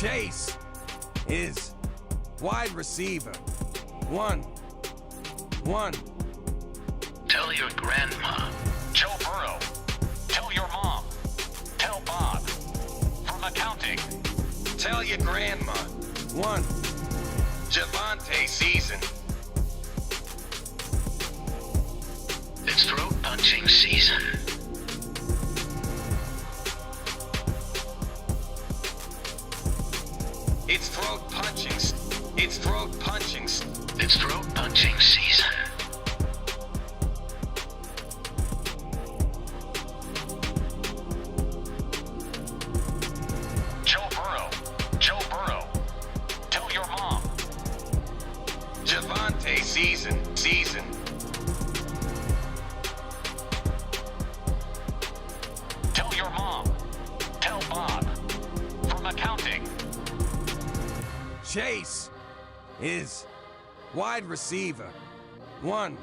Chase is wide receiver. One. Tell your grandma. Joe Burrow. Tell your mom. Tell Bob. From accounting. Tell your grandma. One. Javante season. It's throat punching season. It's throat punching. It's throat punching. It's throat punching season. Joe Burrow. Joe Burrow. Tell your mom. Javante season. Tell your mom. Tell Bob. From accounting. Chase is wide receiver. One.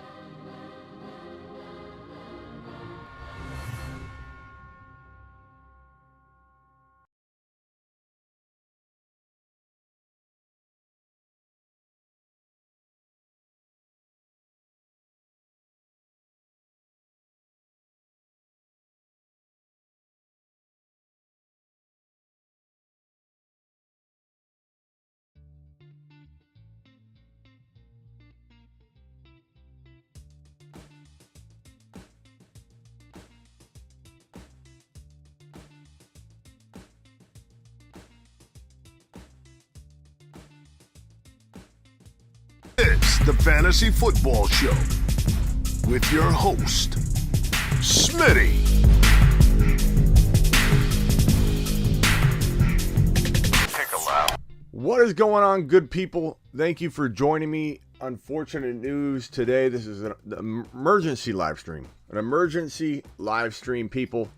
It's the Fantasy Football Show with your host, Smitty. Take a loud. What is going on, good people? Thank you for joining me. Unfortunate news today. This is an emergency live stream. An emergency live stream, people.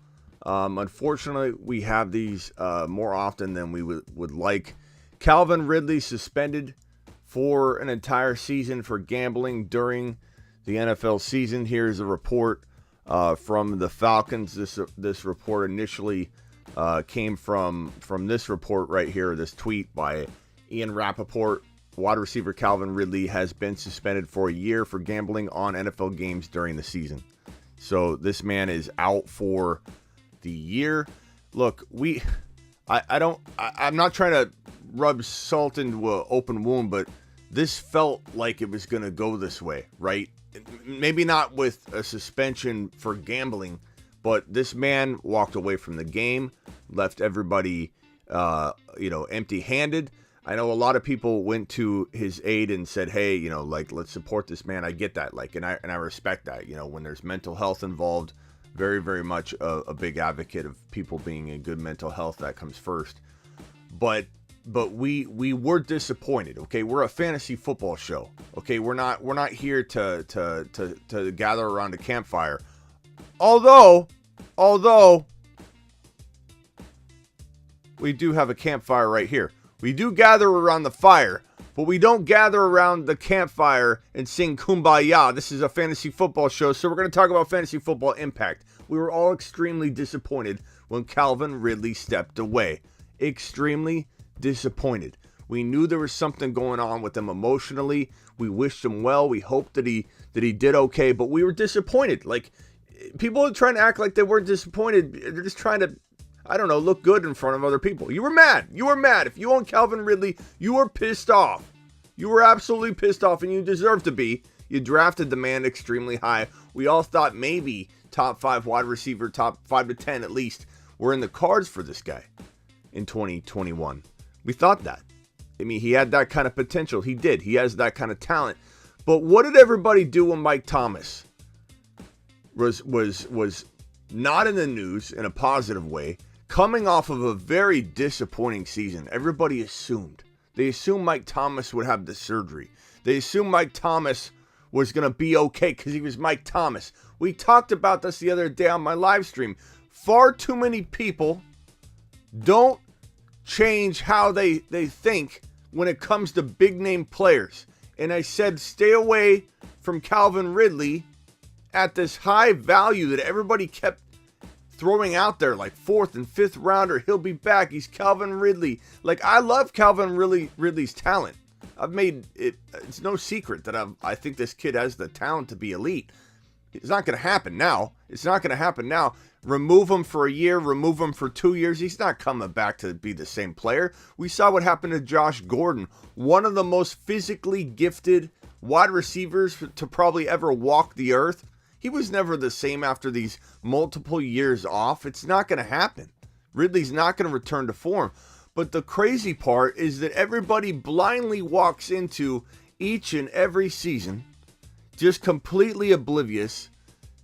Unfortunately, we have these more often than we would like. Calvin Ridley suspended for an entire season for gambling during the NFL season. Here's a report from the Falcons. This report initially came from this report right here, this tweet by Ian Rappaport. Wide receiver Calvin Ridley has been suspended for a year for gambling on NFL games during the season. So this man is out for the year. Look, I'm not trying to rub salt into an open wound, but this felt like it was going to go this way, right? Maybe not with a suspension for gambling, but this man walked away from the game, left everybody, empty-handed. I know a lot of people went to his aid and said, hey, let's support this man. I get that, and I respect that. When there's mental health involved, very, very much a big advocate of people being in good mental health. That comes first. But we were disappointed. Okay, we're a fantasy football show. Okay, we're not here to gather around a campfire. Although we do have a campfire right here. We do gather around the fire, but we don't gather around the campfire and sing Kumbaya. This is a fantasy football show, so we're going to talk about fantasy football impact. We were all extremely disappointed when Calvin Ridley stepped away. Extremely disappointed. We knew there was something going on with him emotionally. We wished him well. We hoped that he did okay, but we were disappointed. Like, people are trying to act like they weren't disappointed. They're just trying to, look good in front of other people. You were mad. If you own Calvin Ridley, you were pissed off. You were absolutely pissed off, and you deserve to be. You drafted the man extremely high. We all thought maybe top 5 wide receiver, top 5 to 10 at least, were in the cards for this guy in 2021. We thought that. I mean, he had that kind of potential. He did. He has that kind of talent. But what did everybody do when Mike Thomas was not in the news in a positive way, coming off of a very disappointing season? Everybody assumed. They assumed Mike Thomas would have the surgery. They assumed Mike Thomas was going to be okay because he was Mike Thomas. We talked about this the other day on my live stream. Far too many people don't change how they think when it comes to big name players. And I said, stay away from Calvin Ridley at this high value that everybody kept throwing out there like 4th and 5th rounder. He'll be back. He's Calvin Ridley. Like, I love Calvin Ridley's talent. I've made it. It's no secret that I think this kid has the talent to be elite. It's not going to happen now. It's not going to happen now. Remove him for a year, remove him for 2 years. He's not coming back to be the same player. We saw what happened to Josh Gordon, one of the most physically gifted wide receivers to probably ever walk the earth. He was never the same after these multiple years off. It's not going to happen. Ridley's not going to return to form. But the crazy part is that everybody blindly walks into each and every season just completely oblivious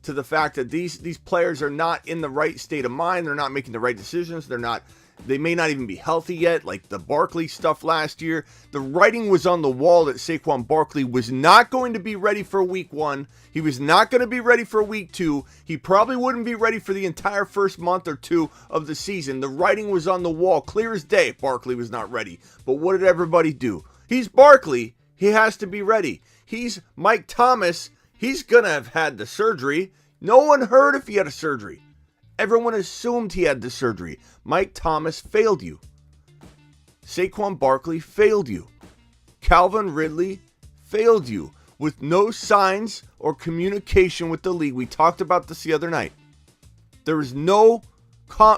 to the fact that these players are not in the right state of mind. They're not making the right decisions. They may not even be healthy yet, like the Barkley stuff last year. The writing was on the wall that Saquon Barkley was not going to be ready for week 1. He was not going to be ready for week 2. He probably wouldn't be ready for the entire first month or 2 of the season. The writing was on the wall, clear as day. Barkley was not ready. But what did everybody do? He's Barkley. He has to be ready. He's Mike Thomas. He's going to have had the surgery. No one heard if he had a surgery. Everyone assumed he had the surgery. Mike Thomas failed you. Saquon Barkley failed you. Calvin Ridley failed you with no signs or communication with the league. We talked about this the other night. There was no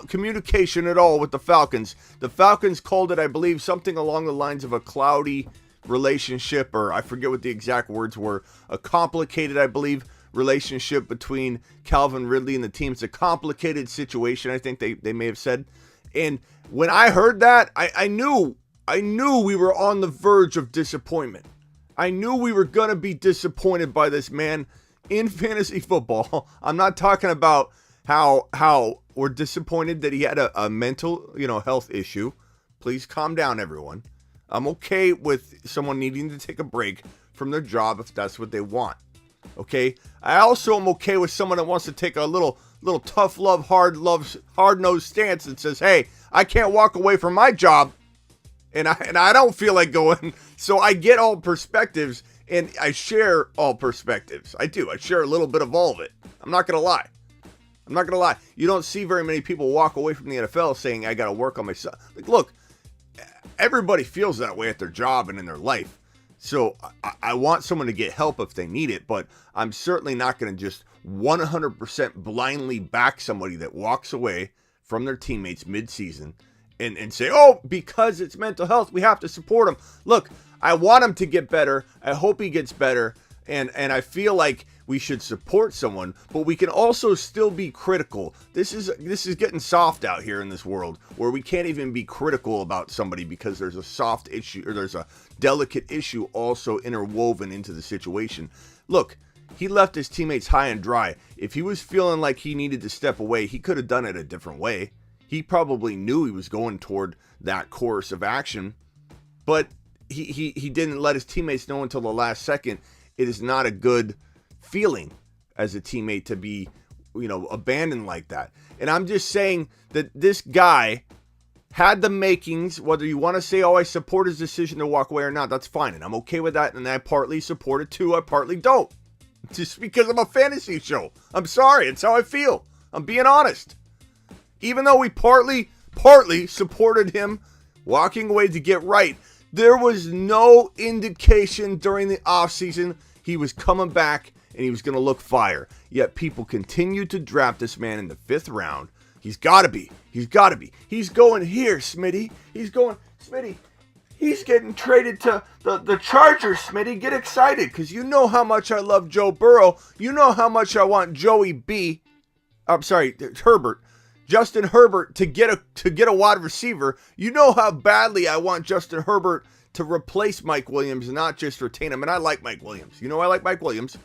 communication at all with the Falcons. The Falcons called it, I believe, something along the lines of a cloudy relationship, or I forget what the exact words were. A complicated, I believe, relationship between Calvin Ridley and the team. It's a complicated situation, I think they may have said. And when I heard that, I knew we were on the verge of disappointment. I knew we were going to be disappointed by this man in fantasy football. I'm not talking about how we're disappointed that he had a mental, health issue. Please calm down, everyone. I'm okay with someone needing to take a break from their job if that's what they want. Okay, I also am okay with someone that wants to take a little tough love, hard-nosed stance and says, hey, I can't walk away from my job, and I don't feel like going. So I get all perspectives, and I share all perspectives. I do. I share a little bit of all of it. I'm not gonna lie. You don't see very many people walk away from the NFL saying, I gotta work on myself. Like, look, everybody feels that way at their job and in their life. So I want someone to get help if they need it, but I'm certainly not going to just 100% blindly back somebody that walks away from their teammates mid-season and say, oh, because it's mental health, we have to support him. Look, I want him to get better. I hope he gets better. And I feel like we should support someone, but we can also still be critical. This is getting soft out here in this world where we can't even be critical about somebody because there's a soft issue or there's a delicate issue also interwoven into the situation. Look, he left his teammates high and dry. If he was feeling like he needed to step away, he could have done it a different way. He probably knew he was going toward that course of action, but he didn't let his teammates know until the last second. It is not a good feeling as a teammate to be, abandoned like that. And I'm just saying that this guy had the makings, whether you want to say, oh, I support his decision to walk away or not, that's fine. And I'm okay with that. And I partly support it too. I partly don't. Just because I'm a fantasy show. I'm sorry. It's how I feel. I'm being honest. Even though we partly supported him walking away to get right, there was no indication during the offseason he was coming back and he was going to look fire. Yet people continue to draft this man in the 5th round. He's got to be. He's going here, Smitty. Smitty. He's getting traded to the Chargers, Smitty. Get excited because you know how much I love Joe Burrow. You know how much I want Herbert. Justin Herbert to get a wide receiver. You know how badly I want Justin Herbert to replace Mike Williams and not just retain him. And I like Mike Williams. I like Mike Williams.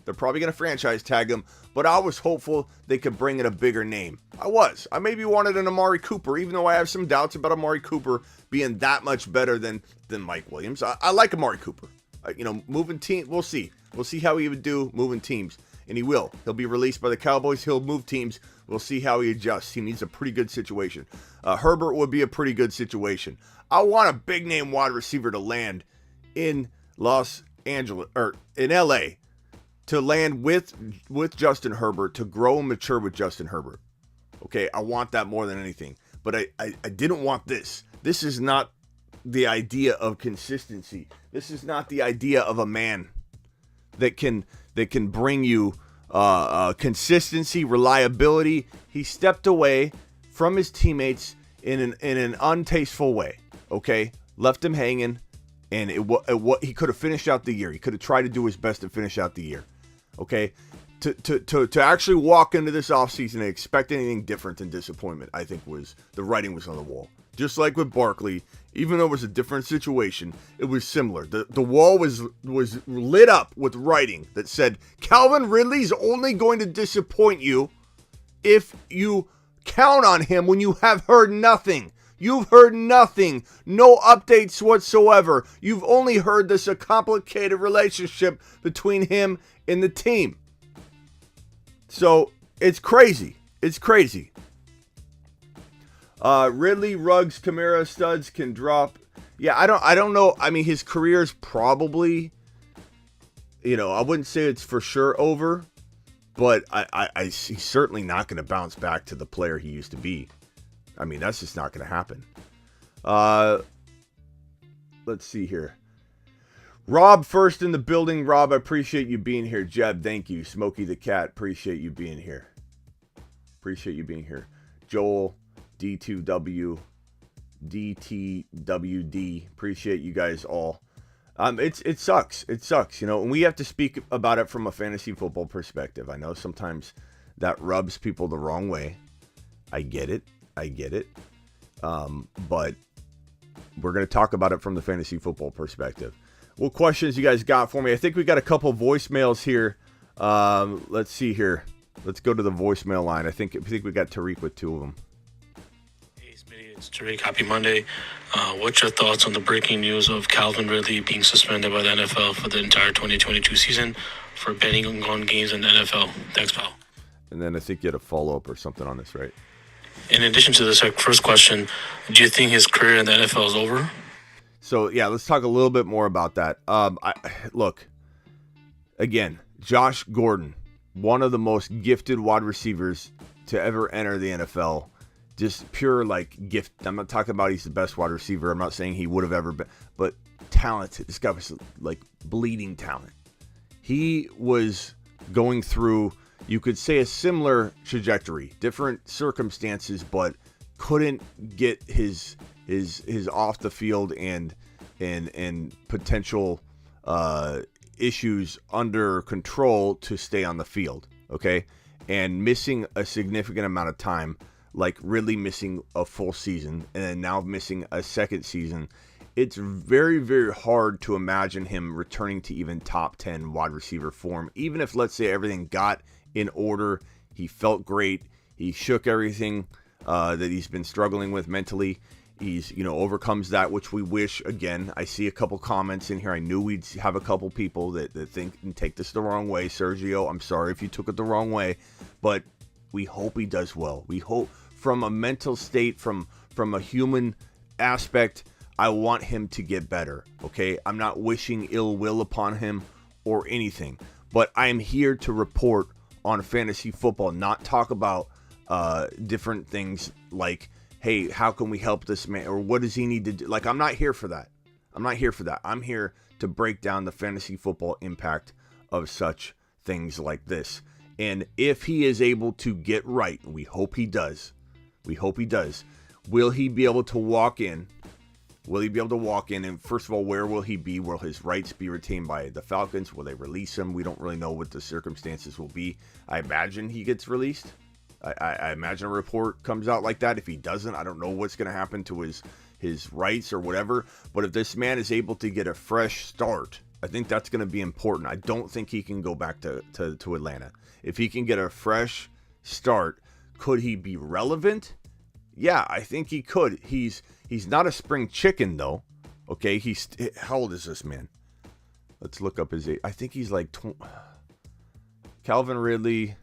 They're probably going to franchise tag him, but I was hopeful they could bring in a bigger name. I maybe wanted an Amari Cooper, even though I have some doubts about Amari Cooper being that much better than Mike Williams. I like Amari Cooper. Moving team, we'll see. We'll see how he would do moving teams, and he will. He'll be released by the Cowboys. He'll move teams. We'll see how he adjusts. He needs a pretty good situation. Herbert would be a pretty good situation. I want a big name wide receiver to land in Los Angeles or in LA to land with Justin Herbert, to grow and mature with Justin Herbert. Okay, I want that more than anything. But I didn't want this. This is not the idea of consistency. This is not the idea of a man that can bring you consistency, reliability. He stepped away from his teammates in an untasteful way. Okay, left him hanging, and he could have finished out the year. He could have tried to do his best to finish out the year. Okay, to actually walk into this offseason and expect anything different than disappointment, I think the writing was on the wall. Just like with Barkley, even though it was a different situation, it was similar. The wall was lit up with writing that said, Calvin Ridley's only going to disappoint you if you count on him when you have heard nothing. You've heard nothing. No updates whatsoever. You've only heard this a complicated relationship between him and the team. So it's crazy. It's crazy. Ridley, Ruggs, Kamara, studs can drop. Yeah, I don't know. I mean, his career's probably, I wouldn't say it's for sure over, but he's certainly not going to bounce back to the player he used to be. I mean, that's just not going to happen. Let's see here. Rob first in the building. Rob, I appreciate you being here. Jeb, thank you. Smokey the Cat, appreciate you being here. Joel, D2W, DTWD, appreciate you guys all. It sucks. It sucks, and we have to speak about it from a fantasy football perspective. I know sometimes that rubs people the wrong way. I get it. But we're going to talk about it from the fantasy football perspective. What questions you guys got for me? I think we got a couple voicemails here. Let's see here. Let's go to the voicemail line. I think we got Tariq with two of them. Hey, Smitty, it's Tariq. Happy Monday. What's your thoughts on the breaking news of Calvin Ridley being suspended by the NFL for the entire 2022 season for betting on games in the NFL? Thanks, pal. And then I think you had a follow-up or something on this, right? In addition to this first question, do you think his career in the NFL is over? So, yeah, let's talk a little bit more about that. Look, again, Josh Gordon, one of the most gifted wide receivers to ever enter the NFL. Just pure, gift. I'm not talking about he's the best wide receiver. I'm not saying he would have ever been. But talented. This guy was, bleeding talent. He was going through, you could say, a similar trajectory. Different circumstances, but couldn't get his off the field and potential issues under control to stay on the field, okay? And missing a significant amount of time, like really missing a full season and then now missing a second season. It's very, very hard to imagine him returning to even top 10 wide receiver form. Even if, let's say, everything got in order, he felt great, he shook everything that he's been struggling with mentally. He's, overcomes that, which we wish. Again, I see a couple comments in here. I knew we'd have a couple people that think and take this the wrong way. Sergio, I'm sorry if you took it the wrong way, but we hope he does well. We hope from a mental state, from a human aspect, I want him to get better, okay? I'm not wishing ill will upon him or anything, but I am here to report on fantasy football, not talk about different things like, hey, how can we help this man? Or what does he need to do? I'm not here for that. I'm here to break down the fantasy football impact of such things like this. And if he is able to get right, we hope he does. Will he be able to walk in? And first of all, where will he be? Will his rights be retained by the Falcons? Will they release him? We don't really know what the circumstances will be. I imagine he gets released. I imagine a report comes out like that. If he doesn't, I don't know what's going to happen to his rights or whatever. But if this man is able to get a fresh start, I think that's going to be important. I don't think he can go back to Atlanta. If he can get a fresh start, could he be relevant? Yeah, I think he could. He's not a spring chicken, though. Okay, how old is this man? Let's look up his age. I think he's Calvin Ridley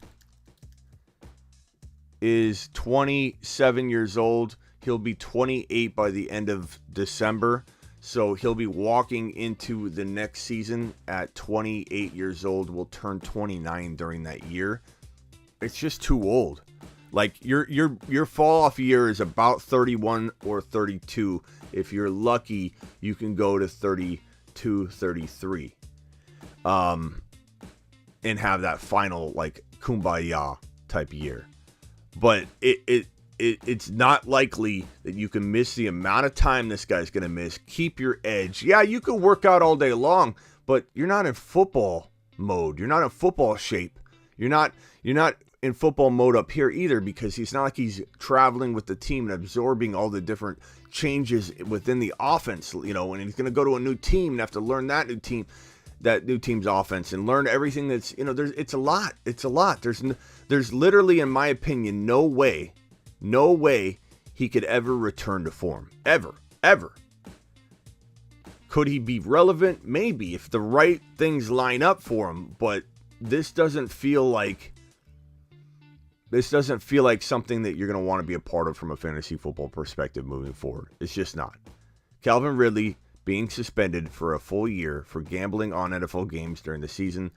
is 27 years old. He'll be 28 by the end of December. So he'll be walking into the next season at 28 years old. Will turn 29 during that year. It's just too old. Like your fall off year is about 31 or 32. If you're lucky, you can go to 32, 33. And have that final like kumbaya type year. But it's not likely that you can miss the amount of time this guy's going to miss. Keep your edge. Yeah, you can work out all day long, but you're not in football mode. You're not in football shape. You're not in football mode up here either, because he's not like he's traveling with the team and absorbing all the different changes within the offense, and he's going to go to a new team and have to learn that new team's offense and learn everything that's, it's a lot. There's literally, in my opinion, no way he could ever return to form. Ever. Could he be relevant? Maybe, if the right things line up for him, but this doesn't feel like something that you're going to want to be a part of from a fantasy football perspective moving forward. It's just not. Calvin Ridley being suspended for a full year for gambling on NFL games during the season.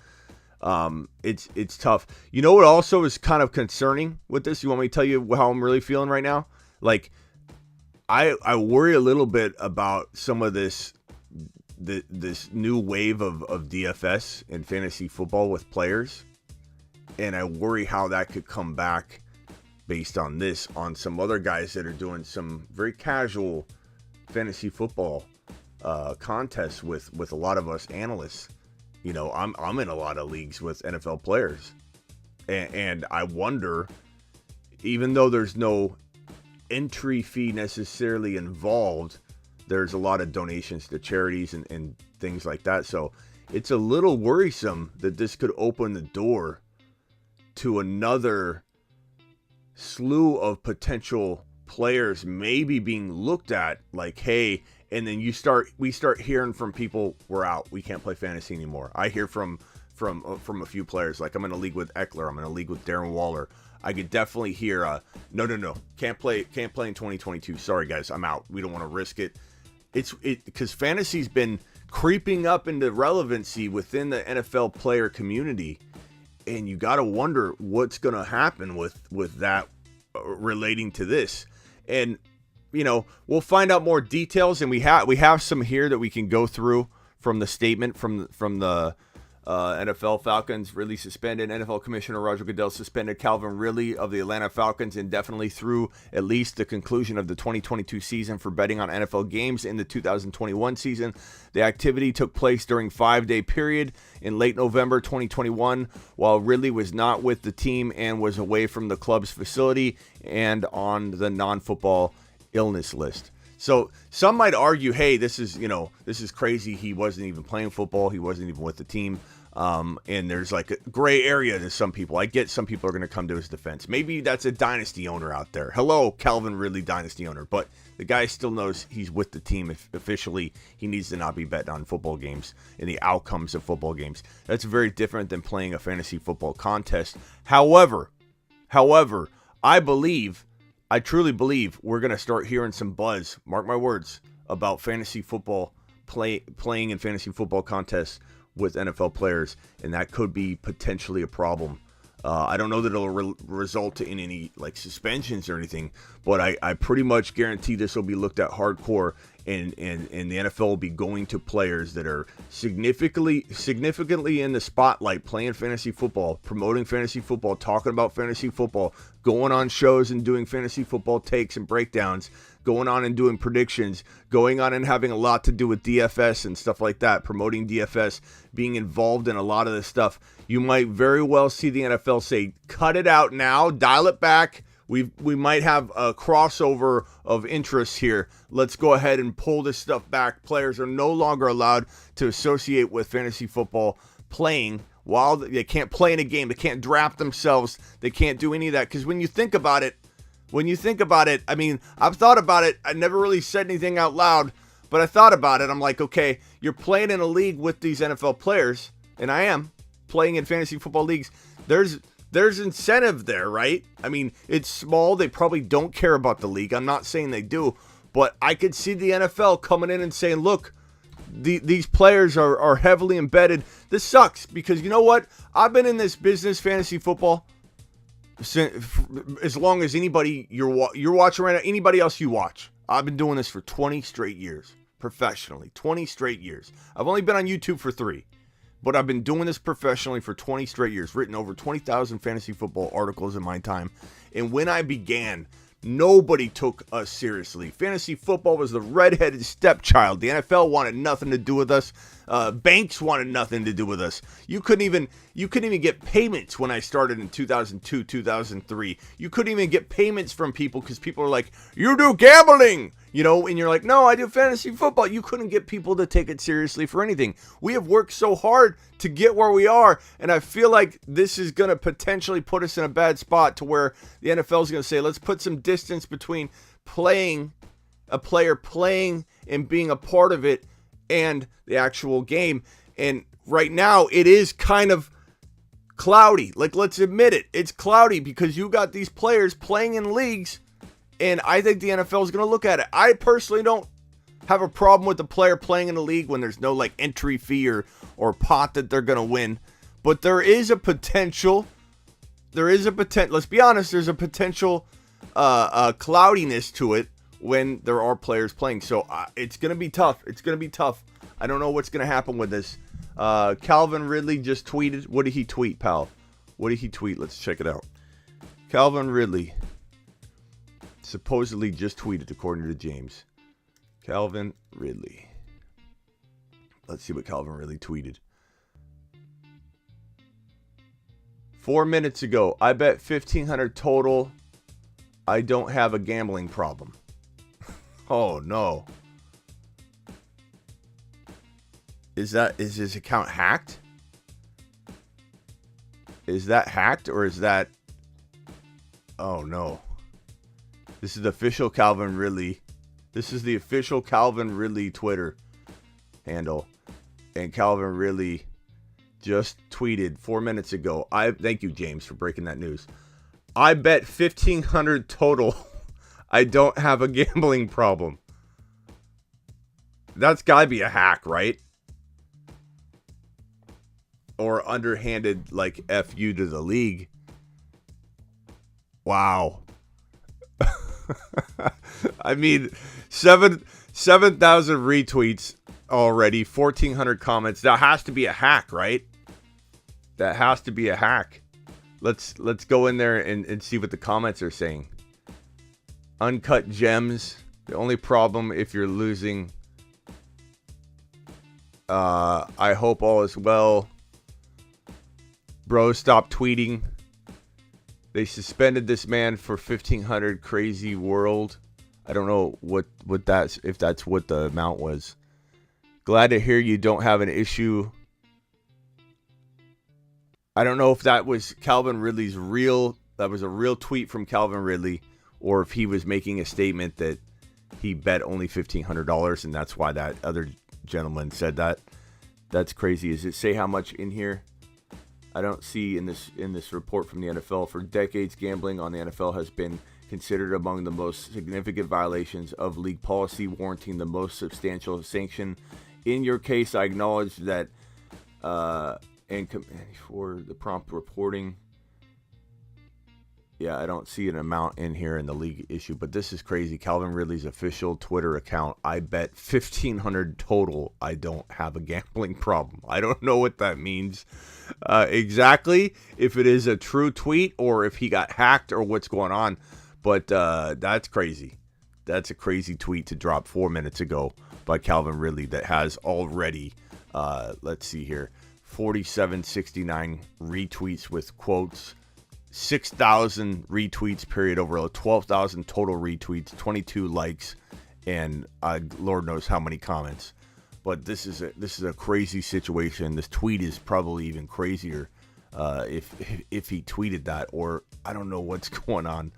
It's tough. You know what also is kind of concerning with this? You want me to tell you how I'm really feeling right now? Like, I worry a little bit about some of this new wave of DFS in fantasy football with players. And I worry how that could come back based on some other guys that are doing some very casual fantasy football contests with a lot of us analysts. I'm in a lot of leagues with NFL players, and I wonder, even though there's no entry fee necessarily involved, there's a lot of donations to charities and things like that. So it's a little worrisome that this could open the door to another slew of potential players maybe being looked at like, hey, and then we start hearing from people, we're out, we can't play fantasy anymore. I hear from a few players, like I'm in a league with Eckler, I'm in a league with Darren Waller. I could definitely hear no, can't play in 2022. Sorry guys, I'm out. We don't want to risk it. It's because fantasy's been creeping up into relevancy within the NFL player community. And you got to wonder what's going to happen with that relating to this. And, we'll find out more details. And we have some here that we can go through from the statement from the NFL Falcons. Ridley suspended. NFL Commissioner Roger Goodell suspended Calvin Ridley of the Atlanta Falcons indefinitely through at least the conclusion of the 2022 season for betting on NFL games in the 2021 season. The activity took place during a 5-day period in late November 2021, while Ridley was not with the team and was away from the club's facility and on the non-football illness list. So some might argue, hey, this is crazy. He wasn't even playing football. He wasn't even with the team. And there's like a gray area to some people. I get some people are going to come to his defense. Maybe that's a dynasty owner out there. Hello, Calvin Ridley, dynasty owner. But the guy still knows he's with the team. If officially, he needs to not be betting on football games and the outcomes of football games. That's very different than playing a fantasy football contest. However, I truly believe we're going to start hearing some buzz, mark my words, about fantasy football, playing in fantasy football contests with NFL players, and that could be potentially a problem. I don't know that it'll result in any like suspensions or anything, but I pretty much guarantee this will be looked at hardcore, and the NFL will be going to players that are significantly in the spotlight, playing fantasy football, promoting fantasy football, talking about fantasy football, going on shows and doing fantasy football takes and breakdowns, going on and doing predictions, going on and having a lot to do with DFS and stuff like that, promoting DFS, being involved in a lot of this stuff. You might very well see the NFL say, cut it out now, dial it back. We might have a crossover of interests here. Let's go ahead and pull this stuff back. Players are no longer allowed to associate with fantasy football playing while they can't play in a game. They can't draft themselves. They can't do any of that. Because when you think about it, I mean, I've thought about it. I never really said anything out loud, but I thought about it. I'm like, okay, you're playing in a league with these NFL players, and I am playing in fantasy football leagues. There's incentive there, right? I mean, it's small. They probably don't care about the league. I'm not saying they do, but I could see the NFL coming in and saying, look, these players are heavily embedded. This sucks because you know what? I've been in this business, fantasy football, as long as anybody you're watching right now, anybody else you watch. I've been doing this for 20 straight years, professionally. 20 straight years. I've only been on YouTube for 3, but I've been doing this professionally for 20 straight years. Written over 20,000 fantasy football articles in my time. And when I began, nobody took us seriously. Fantasy football was the redheaded stepchild. The NFL wanted nothing to do with us. Banks wanted nothing to do with us. You couldn't even get payments when I started in 2002, 2003. You couldn't even get payments from people because people are like, "You do gambling," and you're like, "No, I do fantasy football." You couldn't get people to take it seriously for anything. We have worked so hard to get where we are, and I feel like this is going to potentially put us in a bad spot to where the NFL is going to say, let's put some distance between a player playing and being a part of it and the actual game. And right now it is kind of cloudy. Like, let's admit it. It's cloudy because you got these players playing in leagues, and I think the NFL is going to look at it. I personally don't have a problem with the player playing in a league when there's no like entry fee or pot that they're going to win. But there is a potential. Let's be honest. There's a potential cloudiness to it when there are players playing. So it's going to be tough. I don't know what's going to happen with this. Calvin Ridley just tweeted. What did he tweet, pal? What did he tweet? Let's check it out. Calvin Ridley supposedly just tweeted, according to James. Calvin Ridley. Let's see what Calvin Ridley tweeted. 4 minutes ago, I bet 1,500 total. I don't have a gambling problem. Oh, no. Is his account hacked? Is that hacked or is that... Oh, no. This is the official Calvin Ridley. This is the official Calvin Ridley Twitter handle. And Calvin Ridley just tweeted 4 minutes ago. Thank you, James, for breaking that news. I bet 1,500 total. I don't have a gambling problem. That's got to be a hack, right? Or underhanded, like, F you to the league. Wow. I mean, 7,000 retweets already, 1,400 comments. That has to be a hack, right? That has to be a hack. Let's go in there and see what the comments are saying. Uncut gems. The only problem if you're losing. I hope all is well. Bro, stop tweeting. They suspended this man for 1,500. Crazy world. I don't know what that's, if that's what the amount was. Glad to hear you don't have an issue. I don't know if that was Calvin Ridley's that was a real tweet from Calvin Ridley, or if he was making a statement that he bet only $1,500 and that's why that other gentleman said that. That's crazy. Does it say how much in here? I don't see in this report from the NFL. For decades, gambling on the NFL has been considered among the most significant violations of league policy, warranting the most substantial sanction. In your case, I acknowledge that, and for the prompt reporting, yeah, I don't see an amount in here in the league issue, but this is crazy. Calvin Ridley's official Twitter account. I bet 1,500 total. I don't have a gambling problem. I don't know what that means exactly, if it is a true tweet or if he got hacked or what's going on. But that's crazy. That's a crazy tweet to drop 4 minutes ago by Calvin Ridley that has already, let's see here, 4769 retweets with quotes. 6,000 retweets period over 12,000 total retweets, 22 likes, and Lord knows how many comments. But this is a crazy situation. This tweet is probably even crazier if he tweeted that, or I don't know what's going on.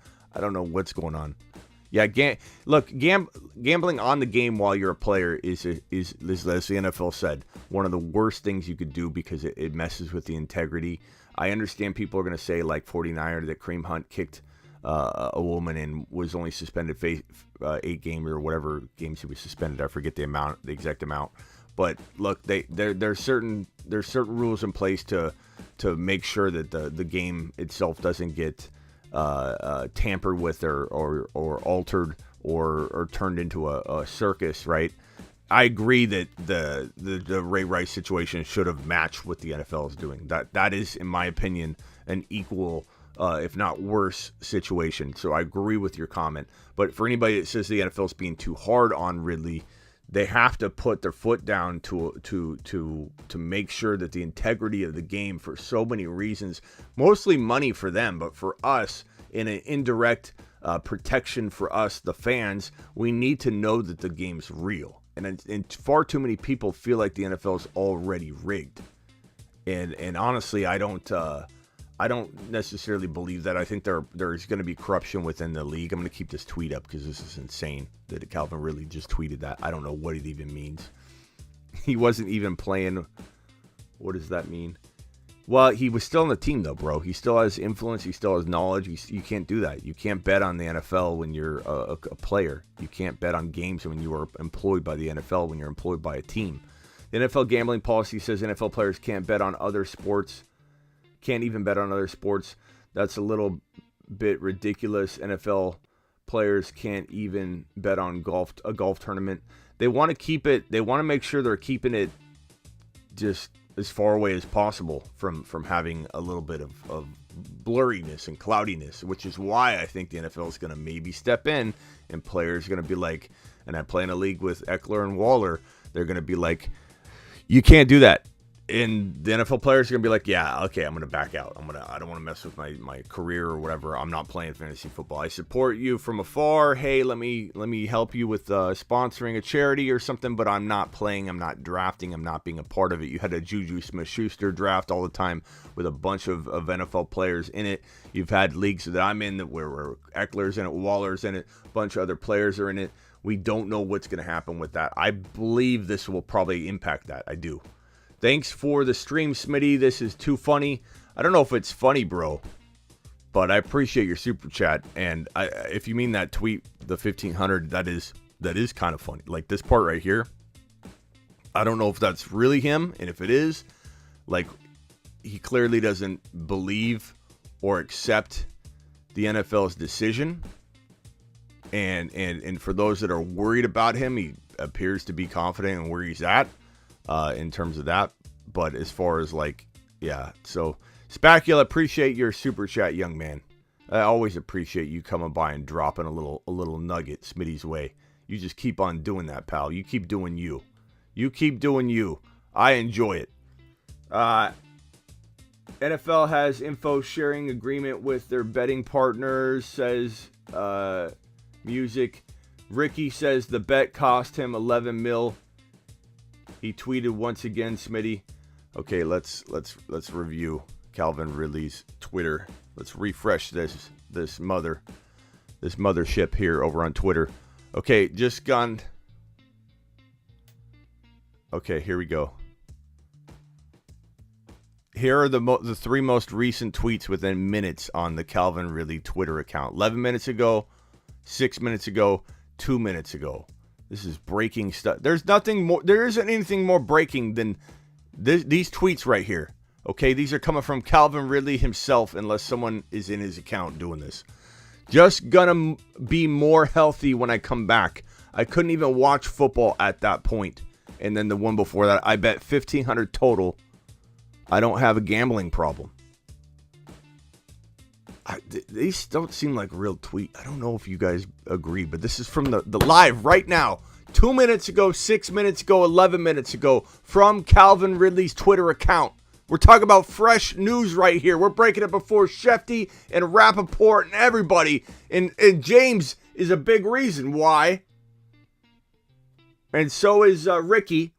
Yeah, gambling on the game while you're a player is as the NFL said, one of the worst things you could do because it messes with the integrity. I understand people are going to say, like 49er, that Kareem Hunt kicked a woman and was only suspended 8 games or whatever games he was suspended. I forget the exact amount. But look, there's certain rules in place to make sure that the game itself doesn't get tampered with or altered or turned into a circus, right? I agree that the Ray Rice situation should have matched what the NFL is doing. That is, in my opinion, an equal, if not worse, situation. So I agree with your comment. But for anybody that says the NFL is being too hard on Ridley, they have to put their foot down to make sure that the integrity of the game, for so many reasons, mostly money for them, but for us, in an indirect protection for us, the fans, we need to know that the game's real. And far too many people feel like the NFL is already rigged. And honestly, I don't necessarily believe that. I think there's going to be corruption within the league. I'm going to keep this tweet up because this is insane that Calvin Ridley just tweeted that. I don't know what it even means. He wasn't even playing. What does that mean? Well, he was still on the team, though, bro. He still has influence. He still has knowledge. You can't do that. You can't bet on the NFL when you're a player. You can't bet on games when you are employed by the NFL, when you're employed by a team. The NFL gambling policy says NFL players can't bet on other sports. Can't even bet on other sports. That's a little bit ridiculous. NFL players can't even bet on a golf tournament. They want to keep it. They want to make sure they're keeping it just as far away as possible from having a little bit of blurriness and cloudiness, which is why I think the NFL is going to maybe step in, and players are going to be like, and I play in a league with Eckler and Waller, they're going to be like, you can't do that. And the NFL players are going to be like, yeah, okay, I'm going to back out. I don't want to mess with my career or whatever. I'm not playing fantasy football. I support you from afar. Hey, let me help you with sponsoring a charity or something, but I'm not playing. I'm not drafting. I'm not being a part of it. You had a Juju Smith-Schuster draft all the time with a bunch of NFL players in it. You've had leagues that I'm in where Eckler's in it, Waller's in it, a bunch of other players are in it. We don't know what's going to happen with that. I believe this will probably impact that. I do. Thanks for the stream, Smitty. This is too funny. I don't know if it's funny, bro, but I appreciate your super chat. And if you mean that tweet, the 1500, that is kind of funny. Like this part right here. I don't know if that's really him, and if it is, like, he clearly doesn't believe or accept the NFL's decision. And for those that are worried about him, he appears to be confident in where he's at. In terms of that, but as far as like, yeah, so Spacula, appreciate your super chat, young man. I always appreciate you coming by and dropping a little nugget Smitty's way. You just keep on doing that, pal. You keep doing you. You keep doing you. I enjoy it. NFL has info sharing agreement with their betting partners, says Music. Ricky says the bet cost him 11 mil. He tweeted once again, Smitty. Okay, let's review Calvin Ridley's Twitter. Let's refresh this mothership here over on Twitter. Okay, just gone. Okay, here we go. Here are the three most recent tweets within minutes on the Calvin Ridley Twitter account. 11 minutes ago, 6 minutes ago, 2 minutes ago. This is breaking stuff. There's nothing more. There isn't anything more breaking than these tweets right here. Okay, these are coming from Calvin Ridley himself, unless someone is in his account doing this. Just gonna be more healthy when I come back. I couldn't even watch football at that point. And then the one before that, I bet $1,500 total. I don't have a gambling problem. These don't seem like real tweet. I don't know if you guys agree, but this is from the live right now. 2 minutes ago, 6 minutes ago, 11 minutes ago, from Calvin Ridley's Twitter account. We're talking about fresh news right here. We're breaking it before Shefty and Rappaport and everybody. And James is a big reason why. And so is Ricky.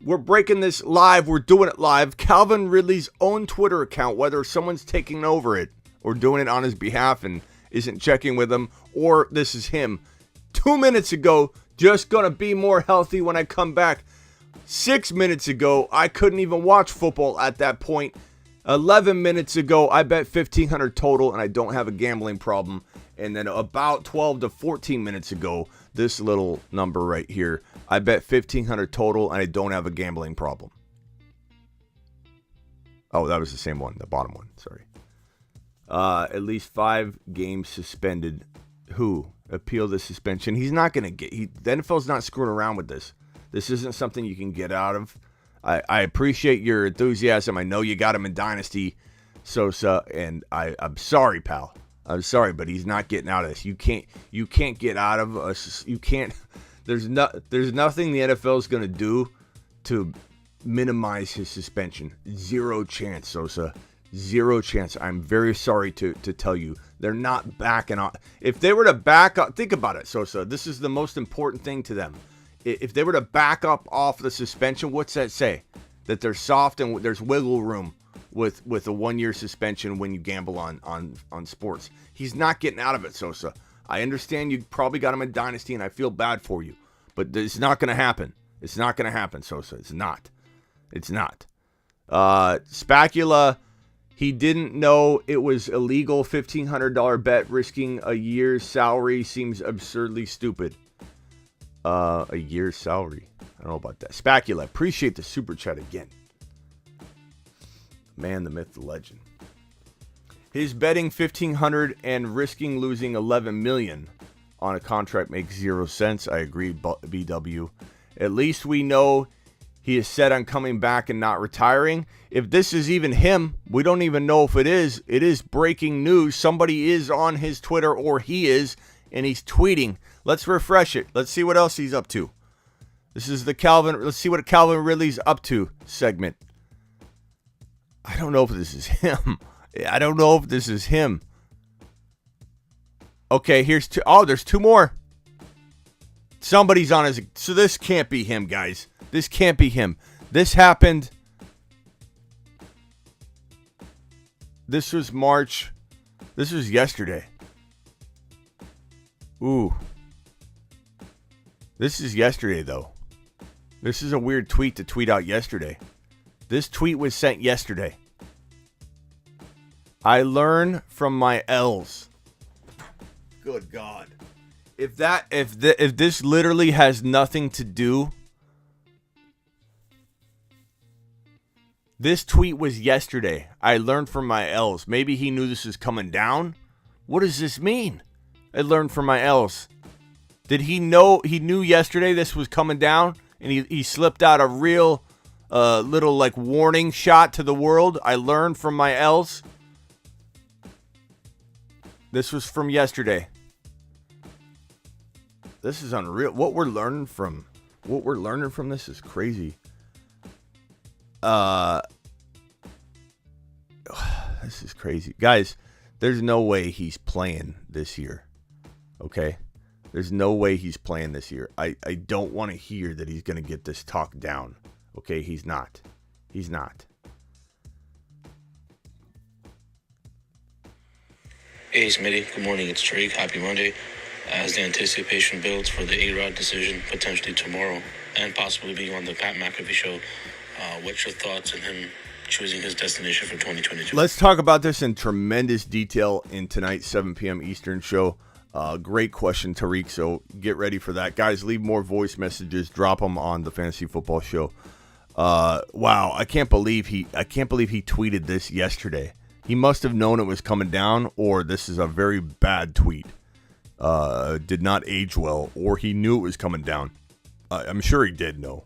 We're breaking this live. We're doing it live. Calvin Ridley's own Twitter account, whether someone's taking over it or doing it on his behalf and isn't checking with him, or this is him. 2 minutes ago, just gonna be more healthy when I come back. 6 minutes ago, I couldn't even watch football at that point. 11 minutes ago, I bet $1,500 total and I don't have a gambling problem. And then about 12 to 14 minutes ago, this little number right here, I bet $1,500 total and I don't have a gambling problem. Oh, that was the same one, the bottom one, sorry. At least 5 games suspended. Who? Appeal the suspension. He's not going to get... the NFL's not screwing around with this. This isn't something you can get out of. I appreciate your enthusiasm. I know you got him in Dynasty, Sosa, and I'm sorry, pal. I'm sorry, but he's not getting out of this. You can't get out of us. You can't... There's nothing the NFL is going to do to minimize his suspension. Zero chance, Sosa. Zero chance. I'm very sorry to tell you. They're not backing off. If they were to back up, think about it, Sosa. This is the most important thing to them. If they were to back up off the suspension, what's that say? That they're soft and there's wiggle room with a 1-year suspension when you gamble on sports. He's not getting out of it, Sosa. I understand you probably got him in Dynasty, and I feel bad for you. But it's not going to happen. It's not going to happen, Sosa. It's not. It's not. Spacula, he didn't know it was illegal. $1,500 bet risking a year's salary seems absurdly stupid. A year's salary. I don't know about that. Spacula, appreciate the super chat again. Man, the myth, the legend. His betting $1,500 and risking losing $11 million on a contract makes 0 sense. I agree, BW. At least we know he is set on coming back and not retiring. If this is even him, we don't even know if it is. It is breaking news. Somebody is on his Twitter, or he is, and he's tweeting. Let's refresh it. Let's see what else he's up to. This is the Calvin. Let's see what Calvin Ridley's up to segment. I don't know if this is him. I don't know if this is him. Okay, here's two. Oh, there's 2 more. Somebody's on his... So this can't be him, guys. This can't be him. This happened... This was March... This was yesterday. Ooh. This is yesterday, though. This is a weird tweet to tweet out yesterday. This tweet was sent yesterday. I learn from my L's. Good God. If this literally has nothing to do... This tweet was yesterday. I learned from my L's. Maybe he knew this was coming down. What does this mean? I learned from my L's. Did he know? He knew yesterday this was coming down, and he slipped out a real little like warning shot to the world. I learned from my L's. This was from yesterday. This is unreal. What we're learning from this is crazy. This is crazy. Guys, there's no way he's playing this year. Okay? There's no way he's playing this year. I don't want to hear that he's going to get this talk down. Okay? He's not. He's not. Hey, Smitty. Good morning. It's Tariq. Happy Monday. As the anticipation builds for the A-Rod decision potentially tomorrow and possibly being on the Pat McAfee show, what's your thoughts on him choosing his destination for 2022? Let's talk about this in tremendous detail in tonight's 7 p.m. Eastern show. Great question, Tariq. So get ready for that. Guys, leave more voice messages. Drop them on the Fantasy Football Show. Wow, I can't believe he tweeted this yesterday. He must have known it was coming down, or this is a very bad tweet. Did not age well, or he knew it was coming down. I'm sure he did know.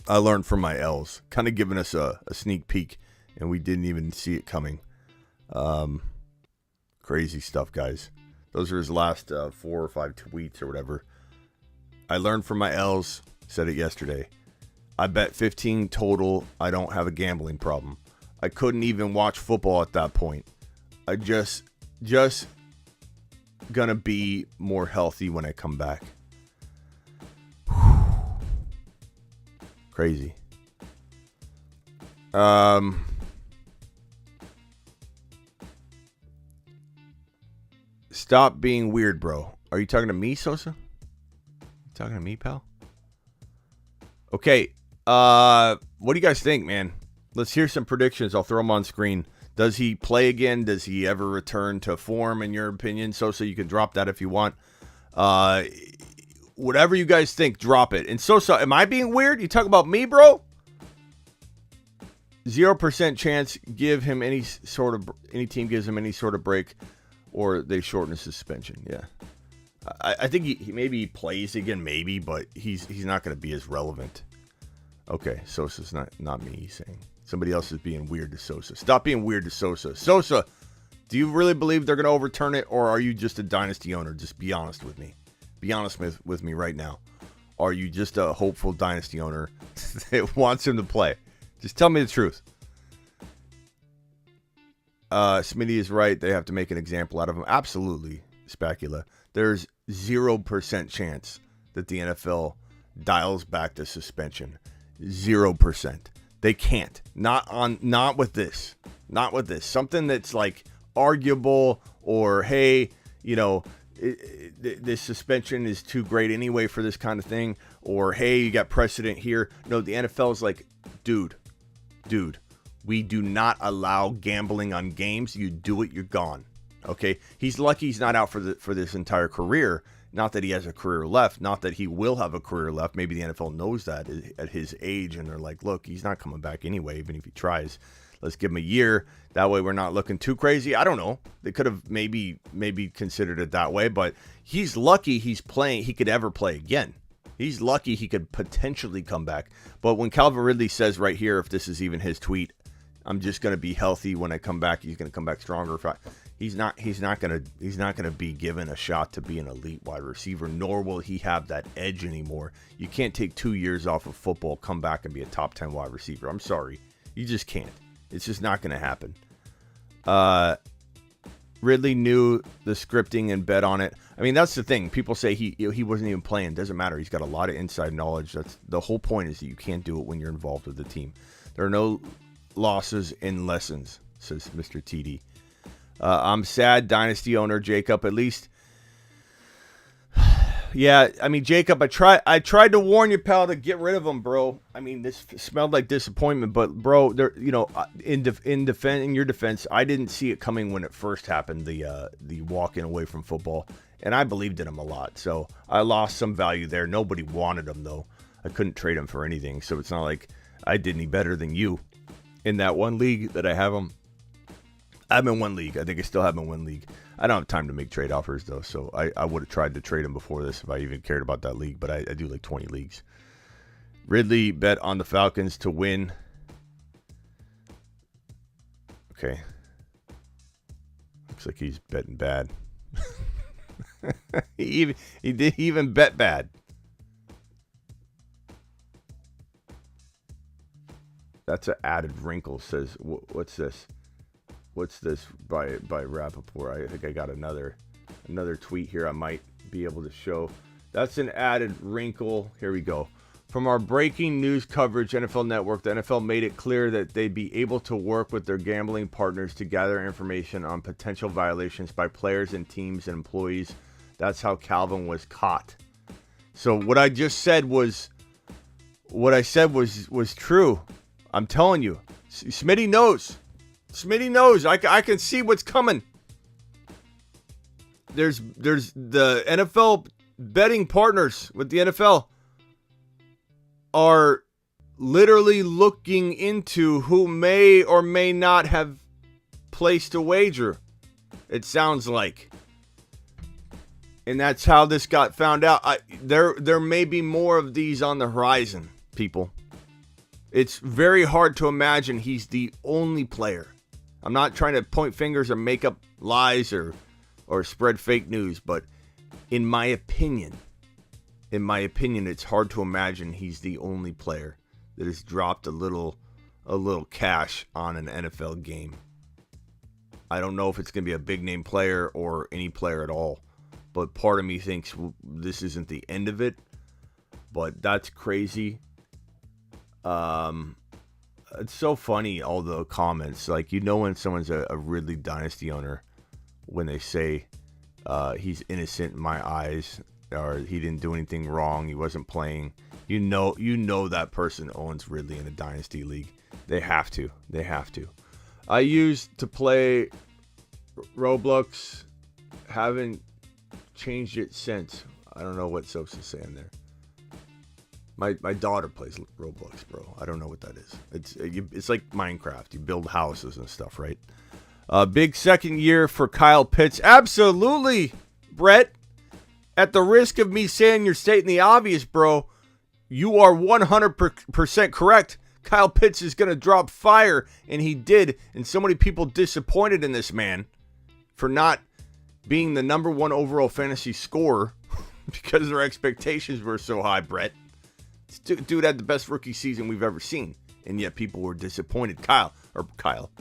I learned from my L's, kind of giving us a sneak peek, and we didn't even see it coming. Crazy stuff, guys. Those are his last 4 or 5 tweets or whatever. I learned from my L's, said it yesterday. I bet 15 total. I don't have a gambling problem. I couldn't even watch football at that point. I just gonna be more healthy when I come back. Crazy. Stop being weird, bro. Are you talking to me, Sosa? You talking to me, pal? Okay. What do you guys think, man? Let's hear some predictions. I'll throw them on screen. Does he play again? Does he ever return to form, in your opinion? Sosa, you can drop that if you want. Whatever you guys think, drop it. And Sosa, am I being weird? You talk about me, bro? 0% chance give him any team gives him any sort of break, or they shorten his suspension. Yeah, I think he maybe he plays again, maybe, but he's not going to be as relevant. Okay, Sosa's not me. He's saying somebody else is being weird to Sosa. Stop being weird to Sosa. Sosa, do you really believe they're going to overturn it, or are you just a dynasty owner? Just be honest with me. Be honest with me right now. Are you just a hopeful dynasty owner that wants him to play? Just tell me the truth. Smitty is right. They have to make an example out of him. Absolutely, Spacula. There's 0% chance that the NFL dials back the suspension. 0%. They can't. Not with this. Not with this. Something that's like arguable, or hey, you know, this suspension is too great anyway for this kind of thing, or hey, you got precedent here. No, the NFL is like, dude, we do not allow gambling on games. You do it, you're gone. Okay, he's lucky he's not out for this entire career. Not that he has a career left. Not that he will have a career left. Maybe the NFL knows that at his age, and they're like, look, he's not coming back anyway, even if he tries. Let's give him a year. That way we're not looking too crazy. I don't know. They could have maybe considered it that way, but he's lucky he's playing. He could ever play again. He's lucky he could potentially come back. But when Calvin Ridley says right here, if this is even his tweet, I'm just going to be healthy when I come back. He's going to come back stronger. He's not going to be given a shot to be an elite wide receiver, nor will he have that edge anymore. You can't take 2 years off of football, come back and be a top 10 wide receiver. I'm sorry. You just can't. It's just not going to happen. Ridley knew the scripting and bet on it. I mean, that's the thing. People say he wasn't even playing. Doesn't matter. He's got a lot of inside knowledge. That's the whole point, is that you can't do it when you're involved with the team. There are no losses in lessons, says Mr. TD. I'm sad, dynasty owner Jacob. At least, yeah. I mean, Jacob, I tried to warn you, pal, to get rid of him, bro. I mean, this smelled like disappointment, but bro, there, you know, in your defense, I didn't see it coming when it first happened. The walking away from football, and I believed in him a lot, so I lost some value there. Nobody wanted him though. I couldn't trade him for anything, so it's not like I did any better than you in that one league that I have him. I'm in one league. I think I still have him in one league. I don't have time to make trade offers, though, so I would have tried to trade him before this if I even cared about that league, but I do like 20 leagues. Ridley bet on the Falcons to win. Okay. Looks like he's betting bad. he did even bet bad. That's an added wrinkle, says, what's this? What's this by Rappaport? I think I got another tweet here I might be able to show. That's an added wrinkle. Here we go. From our breaking news coverage, NFL Network, the NFL made it clear that they'd be able to work with their gambling partners to gather information on potential violations by players and teams and employees. That's how Calvin was caught. So what I just said was true. I'm telling you. Smitty knows. Smitty knows. I can see what's coming. There's the NFL betting partners with the NFL are literally looking into who may or may not have placed a wager. It sounds like. And that's how this got found out. There may be more of these on the horizon, people. It's very hard to imagine he's the only player. I'm not trying to point fingers or make up lies or spread fake news, but in my opinion, it's hard to imagine he's the only player that has dropped a little cash on an NFL game. I don't know if it's going to be a big name player or any player at all, but part of me thinks this isn't the end of it, but that's crazy. It's so funny, all the comments. Like, you know when someone's a Ridley Dynasty owner when they say he's innocent in my eyes, or he didn't do anything wrong, he wasn't playing. You know that person owns Ridley in a Dynasty league. They have to. I used to play Roblox. Haven't changed it since. I don't know what Soap's saying there. My daughter plays Roblox, bro. I don't know what that is. It's like Minecraft. You build houses and stuff, right? Big second year for Kyle Pitts. Absolutely, Brett. At the risk of me saying you're stating the obvious, bro, you are 100% correct. Kyle Pitts is going to drop fire, and he did. And so many people disappointed in this man for not being the number 1 overall fantasy scorer because their expectations were so high, Brett. Dude had the best rookie season we've ever seen, and yet people were disappointed.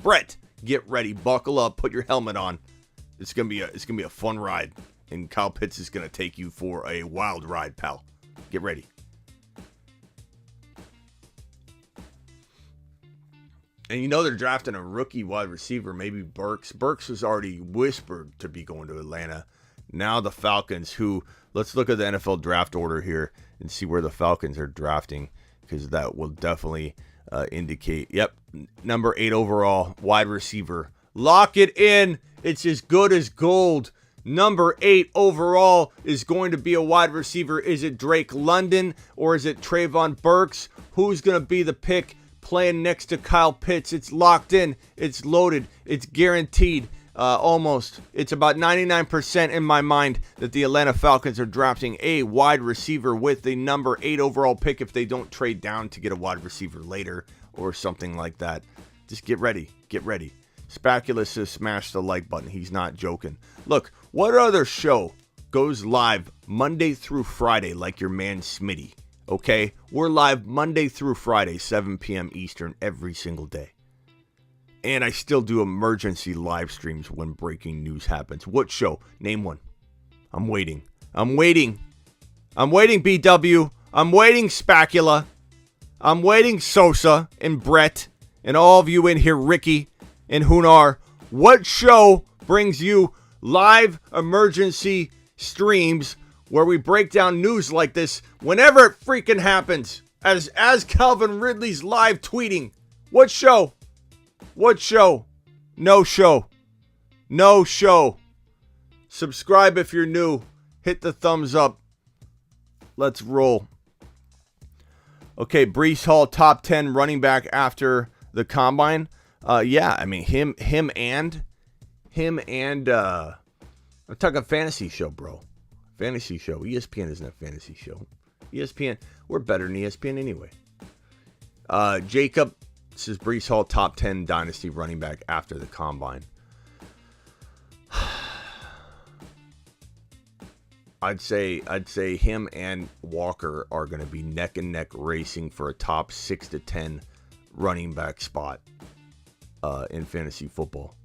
Brett, get ready, buckle up, put your helmet on. It's gonna be a fun ride, and Kyle Pitts is gonna take you for a wild ride, pal. Get ready. And you know they're drafting a rookie wide receiver, maybe Burks. Burks was already whispered to be going to Atlanta. Now the Falcons, who, let's look at the NFL draft order here and see where the Falcons are drafting, because that will definitely indicate, yep, number 8 overall, wide receiver. Lock it in. It's as good as gold. Number 8 overall is going to be a wide receiver. Is it Drake London or is it Trayvon Burks? Who's going to be the pick playing next to Kyle Pitts? It's locked in. It's loaded. It's guaranteed. Almost. It's about 99% in my mind that the Atlanta Falcons are drafting a wide receiver with the number 8 overall pick if they don't trade down to get a wide receiver later or something like that. Just get ready. Get ready. Spacula says smash the like button. He's not joking. Look, what other show goes live Monday through Friday like your man Smitty? Okay? We're live Monday through Friday, 7 p.m. Eastern every single day. And I still do emergency live streams when breaking news happens. What show? Name one. I'm waiting. I'm waiting, BW. I'm waiting, Spacula. I'm waiting, Sosa and Brett. And all of you in here, Ricky and Hunar. What show brings you live emergency streams where we break down news like this whenever it freaking happens? As Calvin Ridley's live tweeting. What show? What show? No show. No show. Subscribe if you're new. Hit the thumbs up. Let's roll. Okay, Breece Hall, top 10 running back after the combine. Yeah, I mean, him and I'm talking fantasy show, bro. Fantasy show. ESPN isn't a fantasy show. ESPN, we're better than ESPN anyway. Jacob says Breece Hall, top 10 dynasty running back after the combine. I'd say him and Walker are going to be neck and neck racing for a top 6 to 10 running back spot in fantasy football.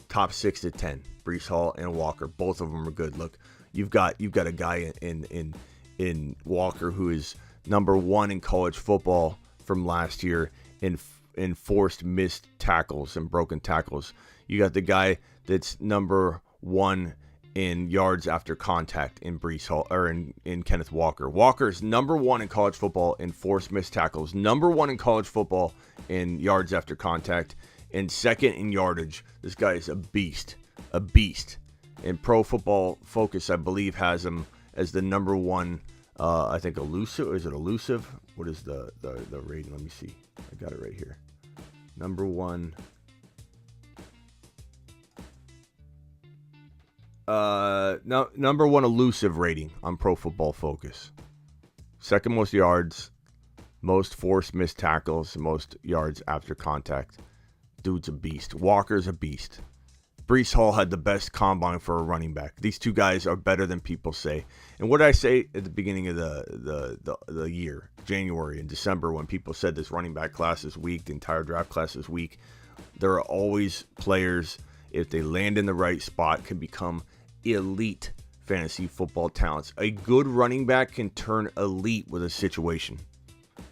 Top 6 to 10. Breece Hall and Walker, both of them are good. Look, you've got a guy in Walker who is number 1 in college football from last year in forced missed tackles and broken tackles. You got the guy that's number 1 in yards after contact in Breece Hall, or in Kenneth Walker. Walker's number 1 in college football in forced missed tackles, number 1 in college football in yards after contact, and 2nd in yardage. This guy is a beast. A beast. And Pro Football Focus, I believe, has him as the number 1, I think, elusive. Is it elusive? What is the rating? Let me see. I got it right here. Number 1. Number 1 elusive rating on Pro Football Focus. 2nd most yards, most forced missed tackles, most yards after contact. Dude's a beast. Walker's a beast. Breece Hall had the best combine for a running back. These two guys are better than people say. And what did I say at the beginning of the year, January and December, when people said this running back class is weak, the entire draft class is weak? There are always players, if they land in the right spot, can become elite fantasy football talents. A good running back can turn elite with a situation.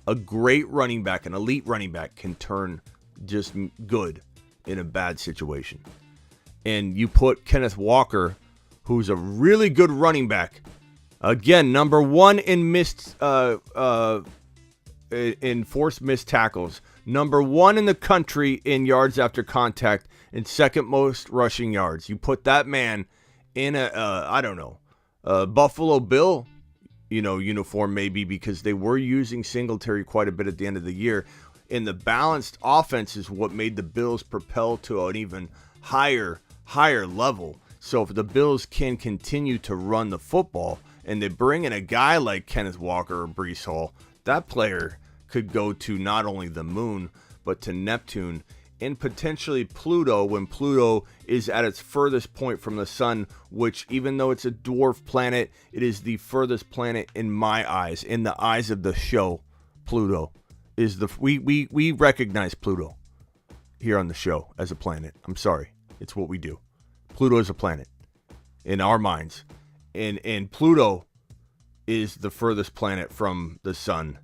A great running back, an elite running back, can turn just good in a bad situation. And you put Kenneth Walker, who's a really good running back, again, number 1 in in forced missed tackles, number 1 in the country in yards after contact, and 2nd most rushing yards. You put that man in a Buffalo Bill, uniform, maybe because they were using Singletary quite a bit at the end of the year. And the balanced offense is what made the Bills propel to an even higher level. So if the Bills can continue to run the football and they bring in a guy like Kenneth Walker or Breece Hall, that player could go to not only the moon, but to Neptune and potentially Pluto when Pluto is at its furthest point from the sun, which even though it's a dwarf planet, it is the furthest planet in my eyes, in the eyes of the show. Pluto is we recognize Pluto here on the show as a planet. I'm sorry. It's what we do. Pluto is a planet in our minds. And Pluto is the furthest planet from the sun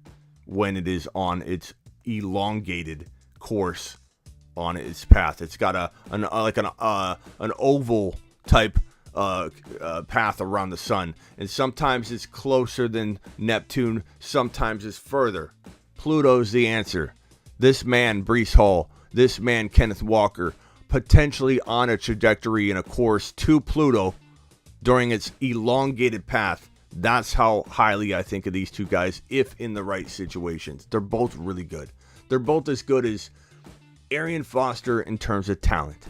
when it is on its elongated course on its path. It's got an oval type path around the sun, and sometimes it's closer than Neptune, sometimes it's further. Pluto's the answer. This man, Breece Hall, this man, Kenneth Walker, potentially on a trajectory and a course to Pluto during its elongated path. That's how highly I think of these two guys, if in the right situations. They're both really good. They're both as good as Arian Foster in terms of talent.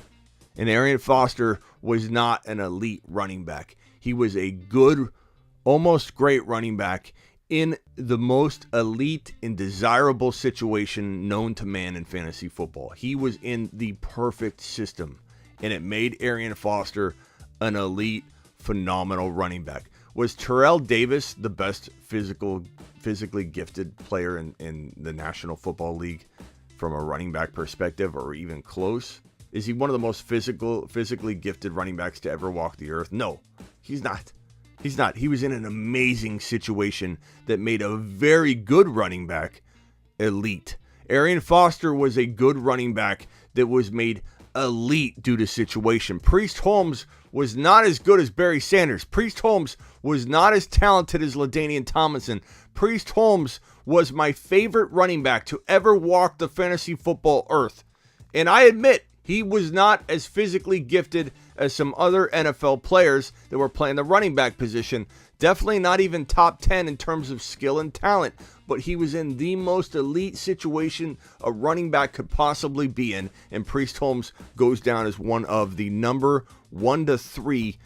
And Arian Foster was not an elite running back. He was a good, almost great running back in the most elite and desirable situation known to man in fantasy football. He was in the perfect system, and it made Arian Foster an elite, phenomenal running back. Was Terrell Davis the best physically gifted player in the National Football League from a running back perspective, or even close? Is he one of the most physically gifted running backs to ever walk the earth? No, he's not. He's not. He was in an amazing situation that made a very good running back elite. Arian Foster was a good running back that was made elite due to situation. Priest Holmes was not as good as Barry Sanders. Priest Holmes was not as talented as LaDainian Tomlinson. Priest Holmes was my favorite running back to ever walk the fantasy football earth. And I admit, he was not as physically gifted as some other NFL players that were playing the running back position. Definitely not even top 10 in terms of skill and talent, but he was in the most elite situation a running back could possibly be in, and Priest Holmes goes down as one of the number 1 to 3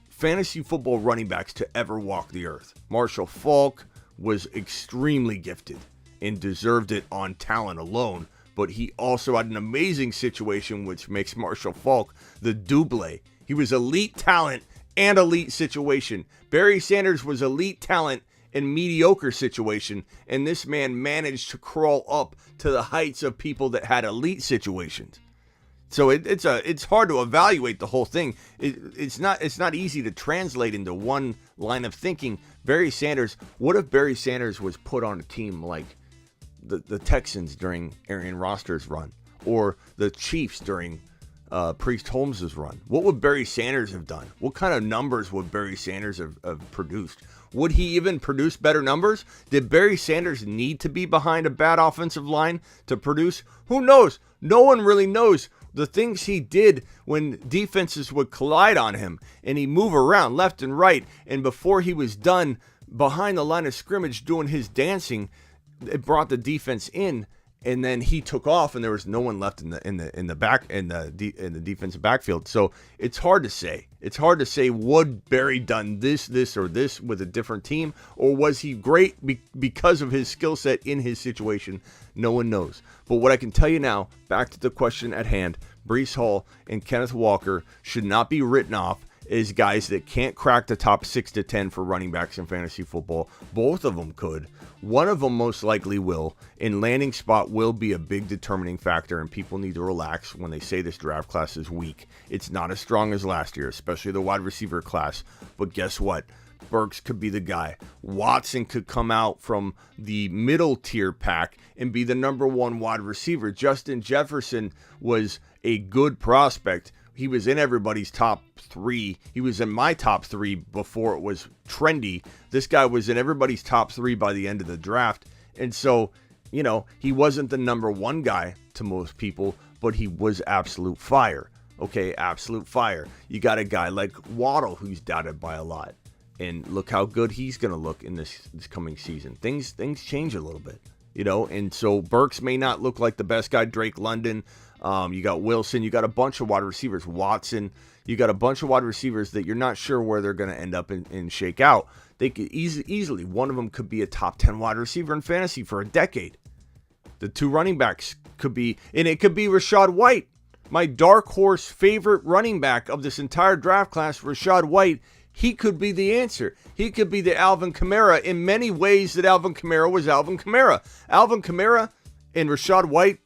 fantasy football running backs to ever walk the earth. Marshall Faulk was extremely gifted and deserved it on talent alone, but he also had an amazing situation, which makes Marshall Faulk the double. He was elite talent and elite situation. Barry Sanders was elite talent and mediocre situation, and this man managed to crawl up to the heights of people that had elite situations. So it's hard to evaluate the whole thing. It's not easy to translate into one line of thinking. Barry Sanders, what if Barry Sanders was put on a team like the Texans during Arian Roster's run, or the Chiefs during Priest Holmes' run? What would Barry Sanders have done? What kind of numbers would Barry Sanders have produced? Would he even produce better numbers? Did Barry Sanders need to be behind a bad offensive line to produce? Who knows? No one really knows. The things he did when defenses would collide on him and he move around left and right, and before he was done behind the line of scrimmage doing his dancing, it brought the defense in, and then he took off, and there was no one left in the defensive backfield. So it's hard to say. It's hard to say, would Barry done this, or this with a different team, or was he great because of his skill set in his situation? No one knows. But what I can tell you now, back to the question at hand, Breece Hall and Kenneth Walker should not be written off as guys that can't crack the top 6 to 10 for running backs in fantasy football. Both of them could. One of them most likely will, and landing spot will be a big determining factor, and people need to relax when they say this draft class is weak. It's not as strong as last year, especially the wide receiver class, but guess what? Burks could be the guy. Watson could come out from the middle tier pack and be the number 1 wide receiver. Justin Jefferson was a good prospect. He was in everybody's top 3. He was in my top 3 before it was trendy. This guy was in everybody's top 3 by the end of the draft. And so, he wasn't the number 1 guy to most people, but he was absolute fire. Okay, absolute fire. You got a guy like Waddle who's doubted by a lot. And look how good he's going to look in this coming season. Things change a little bit, you know. And so Burks may not look like the best guy. Drake London, you got Wilson, you got a bunch of wide receivers. Watson, you got a bunch of wide receivers that you're not sure where they're going to end up and shake out. They could easily, one of them could be a top 10 wide receiver in fantasy for a decade. The 2 running backs could be, and it could be Rachaad White, my dark horse favorite running back of this entire draft class. Rachaad White, he could be the answer. He could be the Alvin Kamara in many ways that Alvin Kamara was Alvin Kamara. Alvin Kamara and Rachaad White,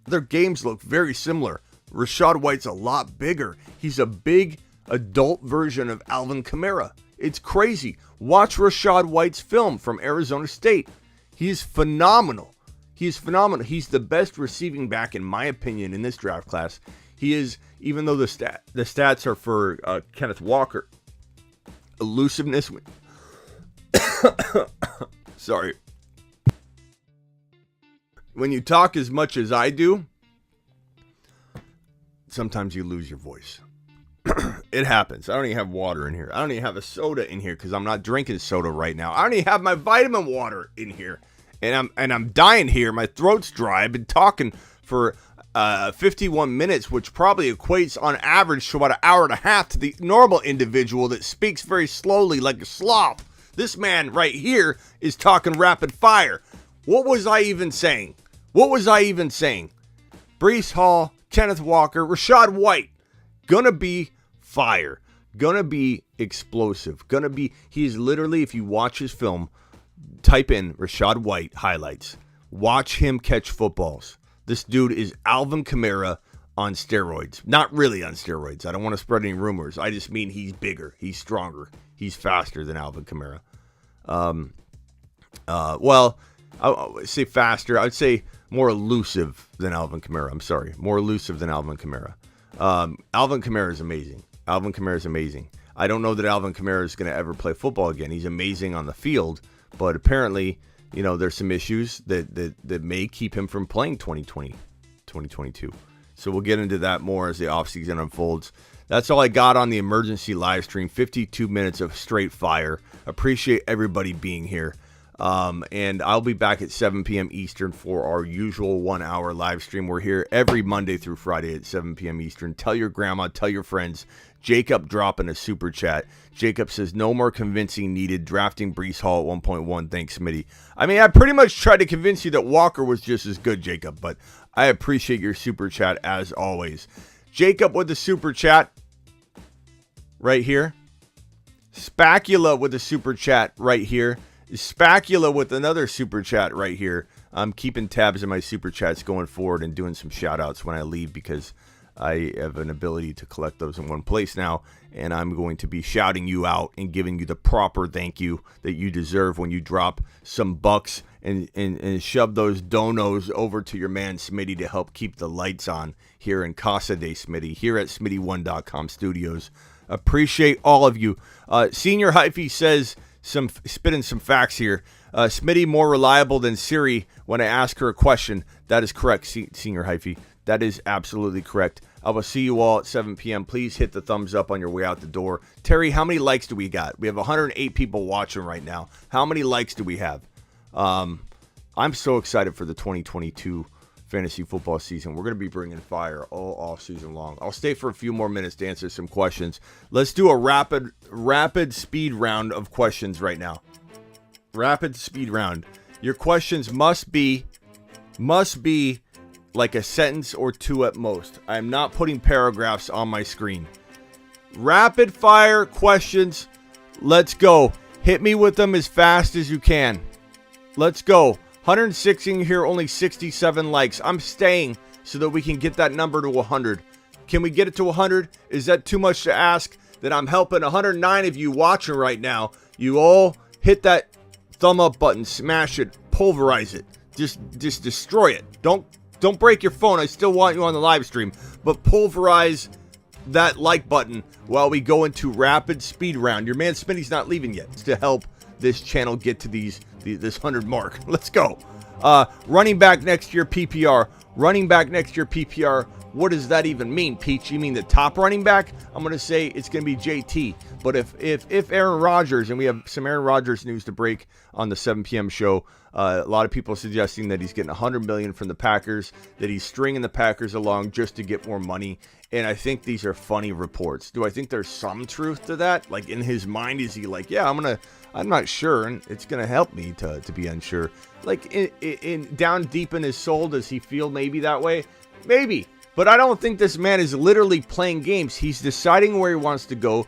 their games look very similar. Rachaad White's a lot bigger. He's a big adult version of Alvin Kamara. It's crazy. Watch Rachaad White's film from Arizona State. He's phenomenal. He's phenomenal. He's the best receiving back, in my opinion, in this draft class. He is, even though the stats are for Kenneth Walker. Elusiveness. Sorry. When you talk as much as I do, sometimes you lose your voice. It happens. I don't even have water in here. I don't even have a soda in here because I'm not drinking soda right now. I don't even have my vitamin water in here. And I'm dying here. My throat's dry. I've been talking for 51 minutes, which probably equates on average to about an hour and a half to the normal individual that speaks very slowly like a sloth. This man right here is talking rapid fire. What was I even saying? Breece Hall, Kenneth Walker, Rachaad White, gonna be fire. Gonna be explosive. He's literally, if you watch his film, type in Rachaad White highlights. Watch him catch footballs. This dude is Alvin Kamara on steroids. Not really on steroids. I don't want to spread any rumors. I just mean he's bigger. He's stronger. He's faster than Alvin Kamara. Well, I would say faster. I would say more elusive than Alvin Kamara. I'm sorry. More elusive than Alvin Kamara. Alvin Kamara is amazing. I don't know that Alvin Kamara is going to ever play football again. He's amazing on the field, but apparently, you know, there's some issues that may keep him from playing 2022. So we'll get into that more as the offseason unfolds. That's all I got on the emergency live stream. 52 minutes of straight fire. Appreciate everybody being here. And I'll be back at 7 p.m. Eastern for our usual 1 hour live stream. We're here every Monday through Friday at 7 p.m. Eastern. Tell your grandma, tell your friends. Jacob dropping a super chat. Jacob says, no more convincing needed. Drafting Breece Hall at 1.1. Thanks, Smitty. I mean, I pretty much tried to convince you that Walker was just as good, Jacob, but I appreciate your super chat as always. Jacob with the super chat right here. Spacula with the super chat right here. Spacula with another super chat right here. I'm keeping tabs on my super chats going forward and doing some shout outs when I leave because I have an ability to collect those in one place now, and I'm going to be shouting you out and giving you the proper thank you that you deserve when you drop some bucks and shove those donos over to your man Smitty to help keep the lights on here in Casa de Smitty, here at Smitty1.com studios. Appreciate all of you. Senior Hyphy says, spitting some facts here. Smitty more reliable than Siri when I ask her a question. That is correct, Senior Hyphy. That is absolutely correct. I will see you all at 7 p.m. Please hit the thumbs up on your way out the door. Terry, how many likes do we got? We have 108 people watching right now. How many likes do we have? I'm so excited for the 2022 fantasy football season. We're going to be bringing fire all off season long. I'll stay for a few more minutes to answer some questions. Let's do a rapid speed round of questions right now. Rapid speed round. Your questions must be like a sentence or two at most. I'm not putting paragraphs on my screen. Rapid fire questions. Let's go. Hit me with them as fast as you can. Let's go. 160 here, only 67 likes. I'm staying so that we can get that number to 100. Can we get it to 100? Is that too much to ask? That I'm helping 109 of you watching right now. You all hit that thumb up button, smash it, pulverize it. Just destroy it. Don't break your phone. I still want you on the live stream, but pulverize that like button while we go into rapid speed round. Your man Smitty's not leaving yet. It's to help this channel get to this 100 mark. Let's go. Running back next year PPR. what does that even mean, Peach? You mean the top running back? I'm going to say it's going to be JT. But if Aaron Rodgers, and we have some Aaron Rodgers news to break on the 7 p.m. show, a lot of people suggesting that he's getting $100 million from the Packers, that he's stringing the Packers along just to get more money. And I think these are funny reports. Do I think there's some truth to that? Like, in his mind, is he like, yeah, I'm not sure, and it's going to help me to be unsure. Like, in down deep in his soul, does he feel maybe that way? Maybe. But I don't think this man is literally playing games. He's deciding where he wants to go.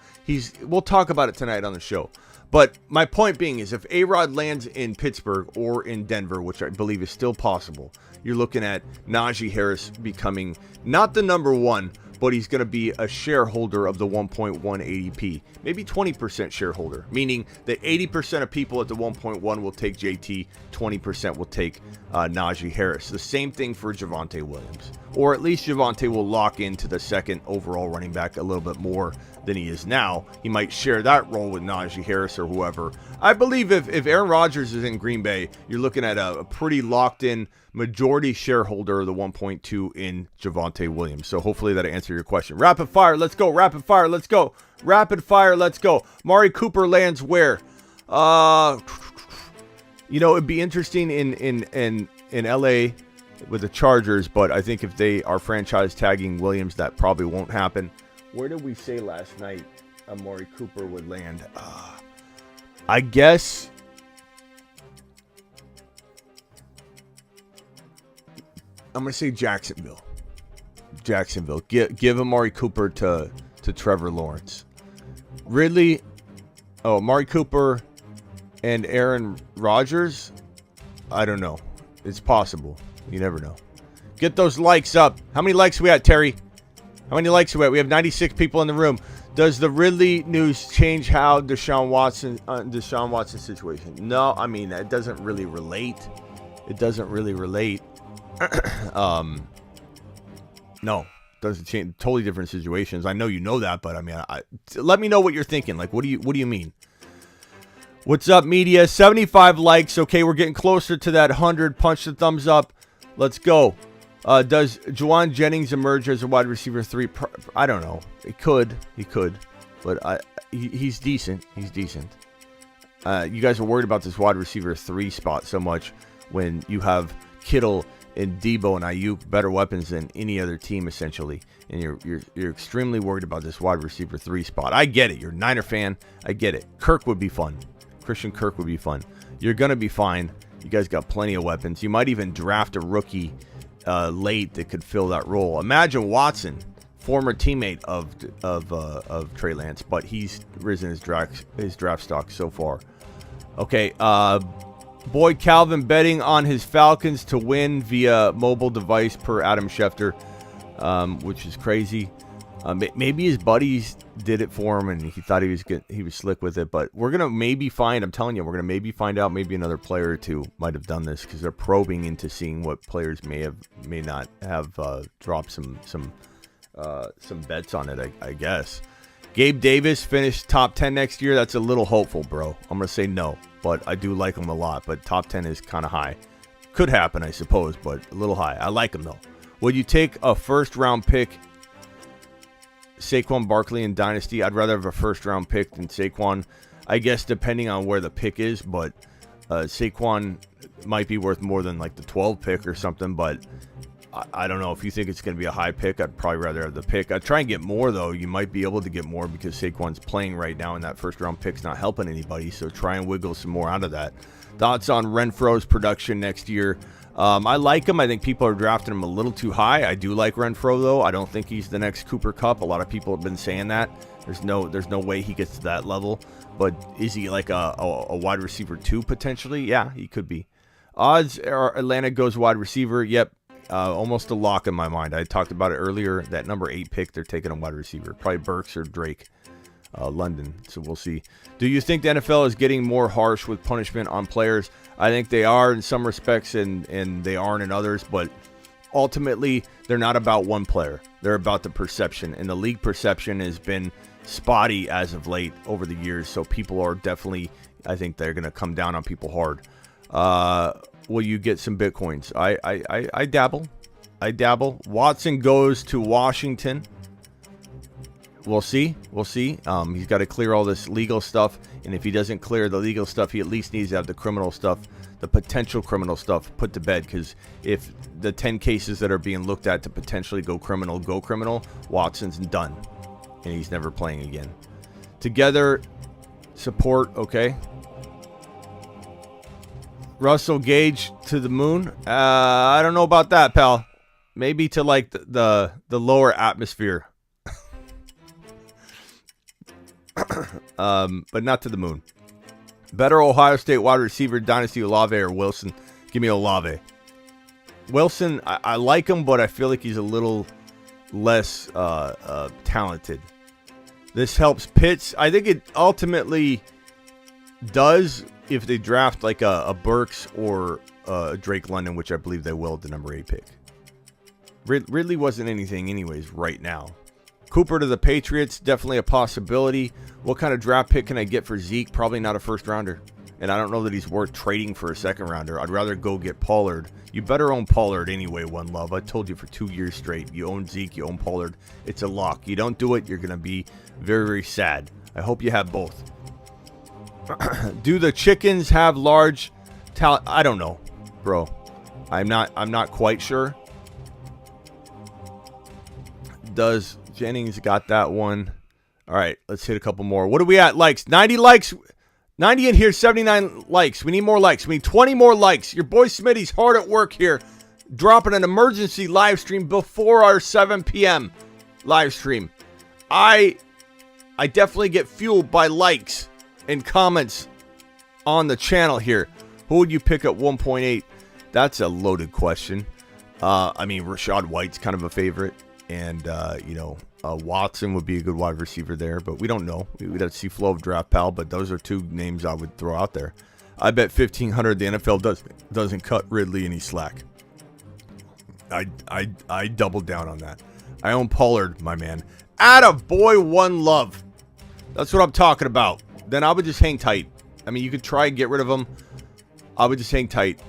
We'll talk about it tonight on the show. But my point being is, if A-Rod lands in Pittsburgh or in Denver, which I believe is still possible, you're looking at Najee Harris becoming not the number one, but he's going to be a shareholder of the 1.1 ADP. Maybe 20% shareholder, meaning that 80% of people at the 1.1 will take JT, 20% will take Najee Harris. The same thing for Javonte Williams. Or at least Javonte will lock into the second overall running back a little bit more than he is now. He might share that role with Najee Harris or whoever. I believe if Aaron Rodgers is in Green Bay, you're looking at a pretty locked-in majority shareholder of the 1.2 in Javonte Williams. So hopefully that answered your question. Rapid fire, let's go. Rapid fire, let's go. Rapid fire, let's go. Mari Cooper lands where? It'd be interesting in LA with the Chargers, but I think if they are franchise tagging Williams, that probably won't happen. Where did we say last night Amari Cooper would land? I guess I'm going to say Jacksonville. Give Amari Cooper to Trevor Lawrence. Amari Cooper and Aaron Rodgers? I don't know. It's possible. You never know. Get those likes up. How many likes are we at, Terry? How many likes are we at? We have 96 people in the room. Does the Ridley news change how Deshaun Watson situation? No, I mean, it doesn't really relate. No, doesn't change. Totally different situations. I know you know that, but I mean, let me know what you're thinking. Like, what do you mean? What's up, media? 75 likes. Okay, we're getting closer to that 100. Punch the thumbs up. Let's go. Does Juwan Jennings emerge as a wide receiver 3? I don't know. He could, but he's decent. You guys are worried about this wide receiver 3 spot so much when you have Kittle and Debo and Ayuk, better weapons than any other team essentially, and you're extremely worried about this wide receiver 3 spot. I get it. You're a Niner fan. I get it. Kirk would be fun. Christian Kirk would be fun. You're gonna be fine. You guys got plenty of weapons. You might even draft a rookie late that could fill that role. Imagine Watson, former teammate of Trey Lance, but he's risen his draft stock so far. Okay, Boyd Calvin betting on his Falcons to win via mobile device per Adam Schefter, which is crazy. Maybe his buddies did it for him and he thought he was slick with it, but we're gonna maybe find. I'm telling you, we're gonna maybe find out. Maybe another player or two might have done this because they're probing into seeing what players may not have dropped some bets on it. I guess. Gabe Davis finished top 10 next year. That's a little hopeful, bro. I'm gonna say no, but I do like him a lot. But top 10 is kind of high. Could happen, I suppose, but a little high. I like him though. Would you take a first-round pick? Saquon Barkley in Dynasty. I'd rather have a first-round pick than Saquon. I guess depending on where the pick is, but Saquon might be worth more than like the 12 pick or something, but I don't know. If you think it's going to be a high pick, I'd probably rather have the pick. I'd try and get more, though. You might be able to get more because Saquon's playing right now, and that first-round pick's not helping anybody, so try and wiggle some more out of that. Thoughts on Renfro's production next year? I like him. I think people are drafting him a little too high. I do like Renfro, though. I don't think he's the next Cooper Kupp. A lot of people have been saying that. There's no way he gets to that level. But is he like a wide receiver 2 potentially? Yeah, he could be. Odds are Atlanta goes wide receiver. Yep. Almost a lock in my mind. I talked about it earlier. That number 8 pick, they're taking a wide receiver. Probably Burks or Drake. London. So we'll see. Do you think the NFL is getting more harsh with punishment on players? I think they are in some respects and they aren't in others, but ultimately they're not about one player. They're about the perception, and the league perception has been spotty as of late over the years. So people are definitely, I think they're going to come down on people hard. Will you get some Bitcoins? I dabble. I dabble. Watson goes to Washington. We'll see. He's got to clear all this legal stuff, and if he doesn't clear the legal stuff, he at least needs to have the criminal stuff, the potential criminal stuff, put to bed. Because if the 10 cases that are being looked at to potentially go criminal, Watson's done, and he's never playing again. Together, support, okay. Russell Gage to the moon. I don't know about that, pal. Maybe to like the lower atmosphere. But not to the moon. Better Ohio State wide receiver, Dynasty, Olave or Wilson? Give me Olave. Wilson, I like him, but I feel like he's a little less talented. This helps Pitts. I think it ultimately does if they draft like a Burks or Drake London, which I believe they will at the number 8 pick. Ridley wasn't anything anyways right now. Cooper to the Patriots, definitely a possibility. What kind of draft pick can I get for Zeke? Probably not a first rounder. And I don't know that he's worth trading for a second rounder. I'd rather go get Pollard. You better own Pollard anyway, One Love. I told you for 2 years straight. You own Zeke, you own Pollard. It's a lock. You don't do it, you're going to be very, very sad. I hope you have both. Do the chickens have large talent? I don't know, bro. I'm not quite sure. Does Jennings got that one? All right, let's hit a couple more. What are we at? Likes. 90 likes. 90 in here, 79 likes. We need more likes. We need 20 more likes. Your boy Smitty's hard at work here, dropping an emergency live stream before our 7 p.m. live stream. I definitely get fueled by likes and comments on the channel here. Who would you pick at 1.8? That's a loaded question. I mean, Rashad White's kind of a favorite. And, Watson would be a good wide receiver there, but we don't know. We'd have to see flow of draft, pal, but those are two names I would throw out there. I bet 1,500 the NFL doesn't cut Ridley any slack. I doubled down on that. I own Pollard, my man. Attaboy, One Love. That's what I'm talking about. Then I would just hang tight. I mean, you could try and get rid of them. I would just hang tight.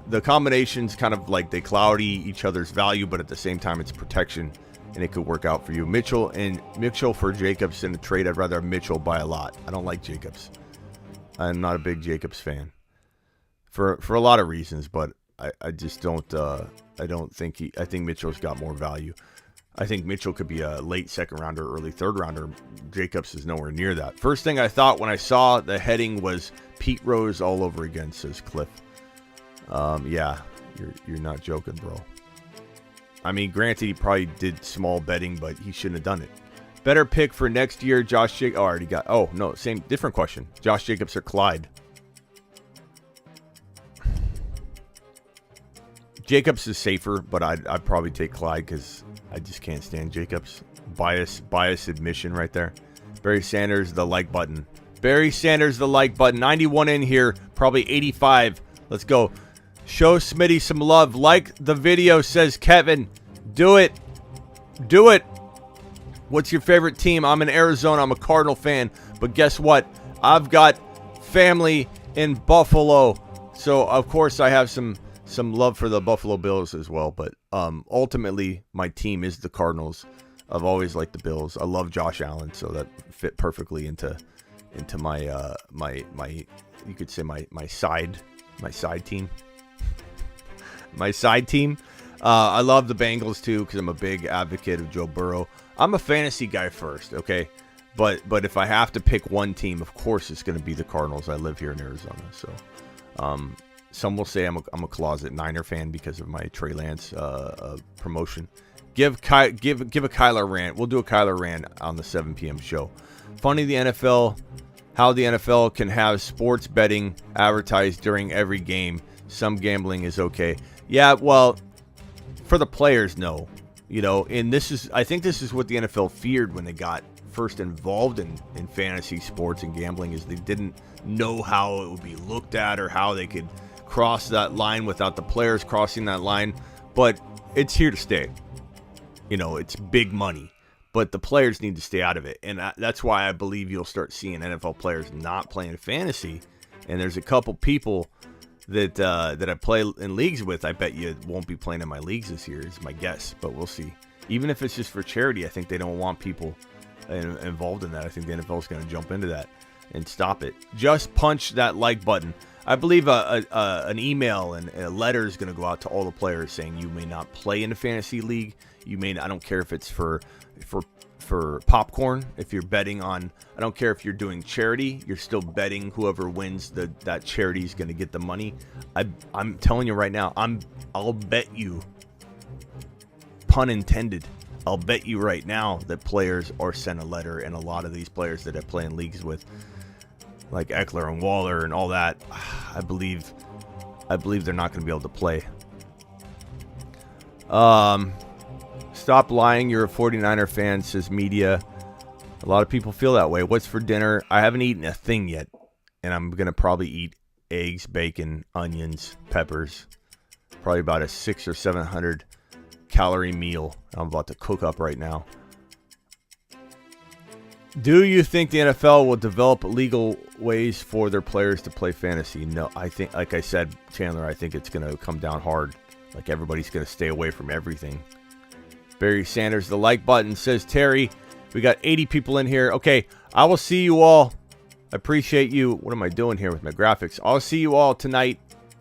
The combinations kind of like they cloudy each other's value, but at the same time, it's protection, and it could work out for you. Mitchell for Jacobs in a trade. I'd rather have Mitchell by a lot. I don't like Jacobs. I'm not a big Jacobs fan for a lot of reasons, but I just don't. I don't think I think Mitchell's got more value. I think Mitchell could be a late second rounder, early third rounder. Jacobs is nowhere near that. First thing I thought when I saw the heading was Pete Rose all over again, says Cliff. Yeah, you're not joking, bro. I mean, granted, he probably did small betting, but he shouldn't have done it. Better pick for next year, Josh Jacobs. Oh, I already got. Oh, no, different question. Josh Jacobs or Clyde? Jacobs is safer, but I'd probably take Clyde because I just can't stand Jacobs. Bias admission right there. Barry Sanders, the like button. Barry Sanders, the like button. 91 in here, probably 85. Let's go. Show Smitty some love. Like the video, says Kevin. Do it. Do it. What's your favorite team? I'm in Arizona. I'm a Cardinal fan. But guess what? I've got family in Buffalo. So, of course, I have some love for the Buffalo Bills as well. But ultimately, my team is the Cardinals. I've always liked the Bills. I love Josh Allen, so that fit perfectly into my my you could say my side team. My side team. I love the Bengals too because I'm a big advocate of Joe Burrow. I'm a fantasy guy first, okay? But if I have to pick one team, of course it's going to be the Cardinals. I live here in Arizona, so some will say I'm a closet Niner fan because of my Trey Lance promotion. Give a Kyler rant. We'll do a Kyler rant on the 7 p.m. show. Funny how the NFL can have sports betting advertised during every game. Some gambling is okay. Yeah, well, for the players, no. And I think this is what the NFL feared when they got first involved in fantasy sports and gambling, is they didn't know how it would be looked at or how they could cross that line without the players crossing that line. But it's here to stay. It's big money. But the players need to stay out of it. And that's why I believe you'll start seeing NFL players not playing fantasy. And there's a couple people that I play in leagues with, I bet you won't be playing in my leagues this year, is my guess. But we'll see. Even if it's just for charity, I think they don't want people involved in that. I think the NFL is going to jump into that and stop it. Just punch that like button. I believe an email and a letter is going to go out to all the players saying you may not play in a fantasy league. You may. I don't care if it's for popcorn. If you're betting on, I don't care if you're doing charity. You're still betting whoever wins that charity is going to get the money. I'm telling you right now. I'll bet you. Pun intended. I'll bet you right now that players are sent a letter, and a lot of these players that I play in leagues with, like Eckler and Waller and all that, I believe they're not going to be able to play. Stop lying. You're a 49er fan, says media. A lot of people feel that way. What's for dinner? I haven't eaten a thing yet, and I'm going to probably eat eggs, bacon, onions, peppers. Probably about a 600 or 700 calorie meal I'm about to cook up right now. Do you think the NFL will develop legal ways for their players to play fantasy? No, I think, like I said, Chandler, I think it's going to come down hard. Like everybody's going to stay away from everything. Barry Sanders, the like button, says Terry. We got 80 people in here. Okay, I will see you all. I appreciate you. What am I doing here with my graphics? I'll see you all tonight,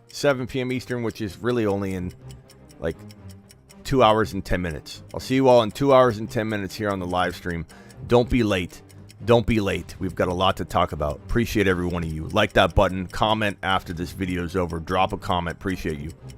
7 p.m. Eastern, which is really only in like 2 hours and 10 minutes. I'll see you all in 2 hours and 10 minutes here on the live stream. Don't be late. Don't be late. We've got a lot to talk about. Appreciate every one of you. Like that button. Comment after this video is over. Drop a comment. Appreciate you.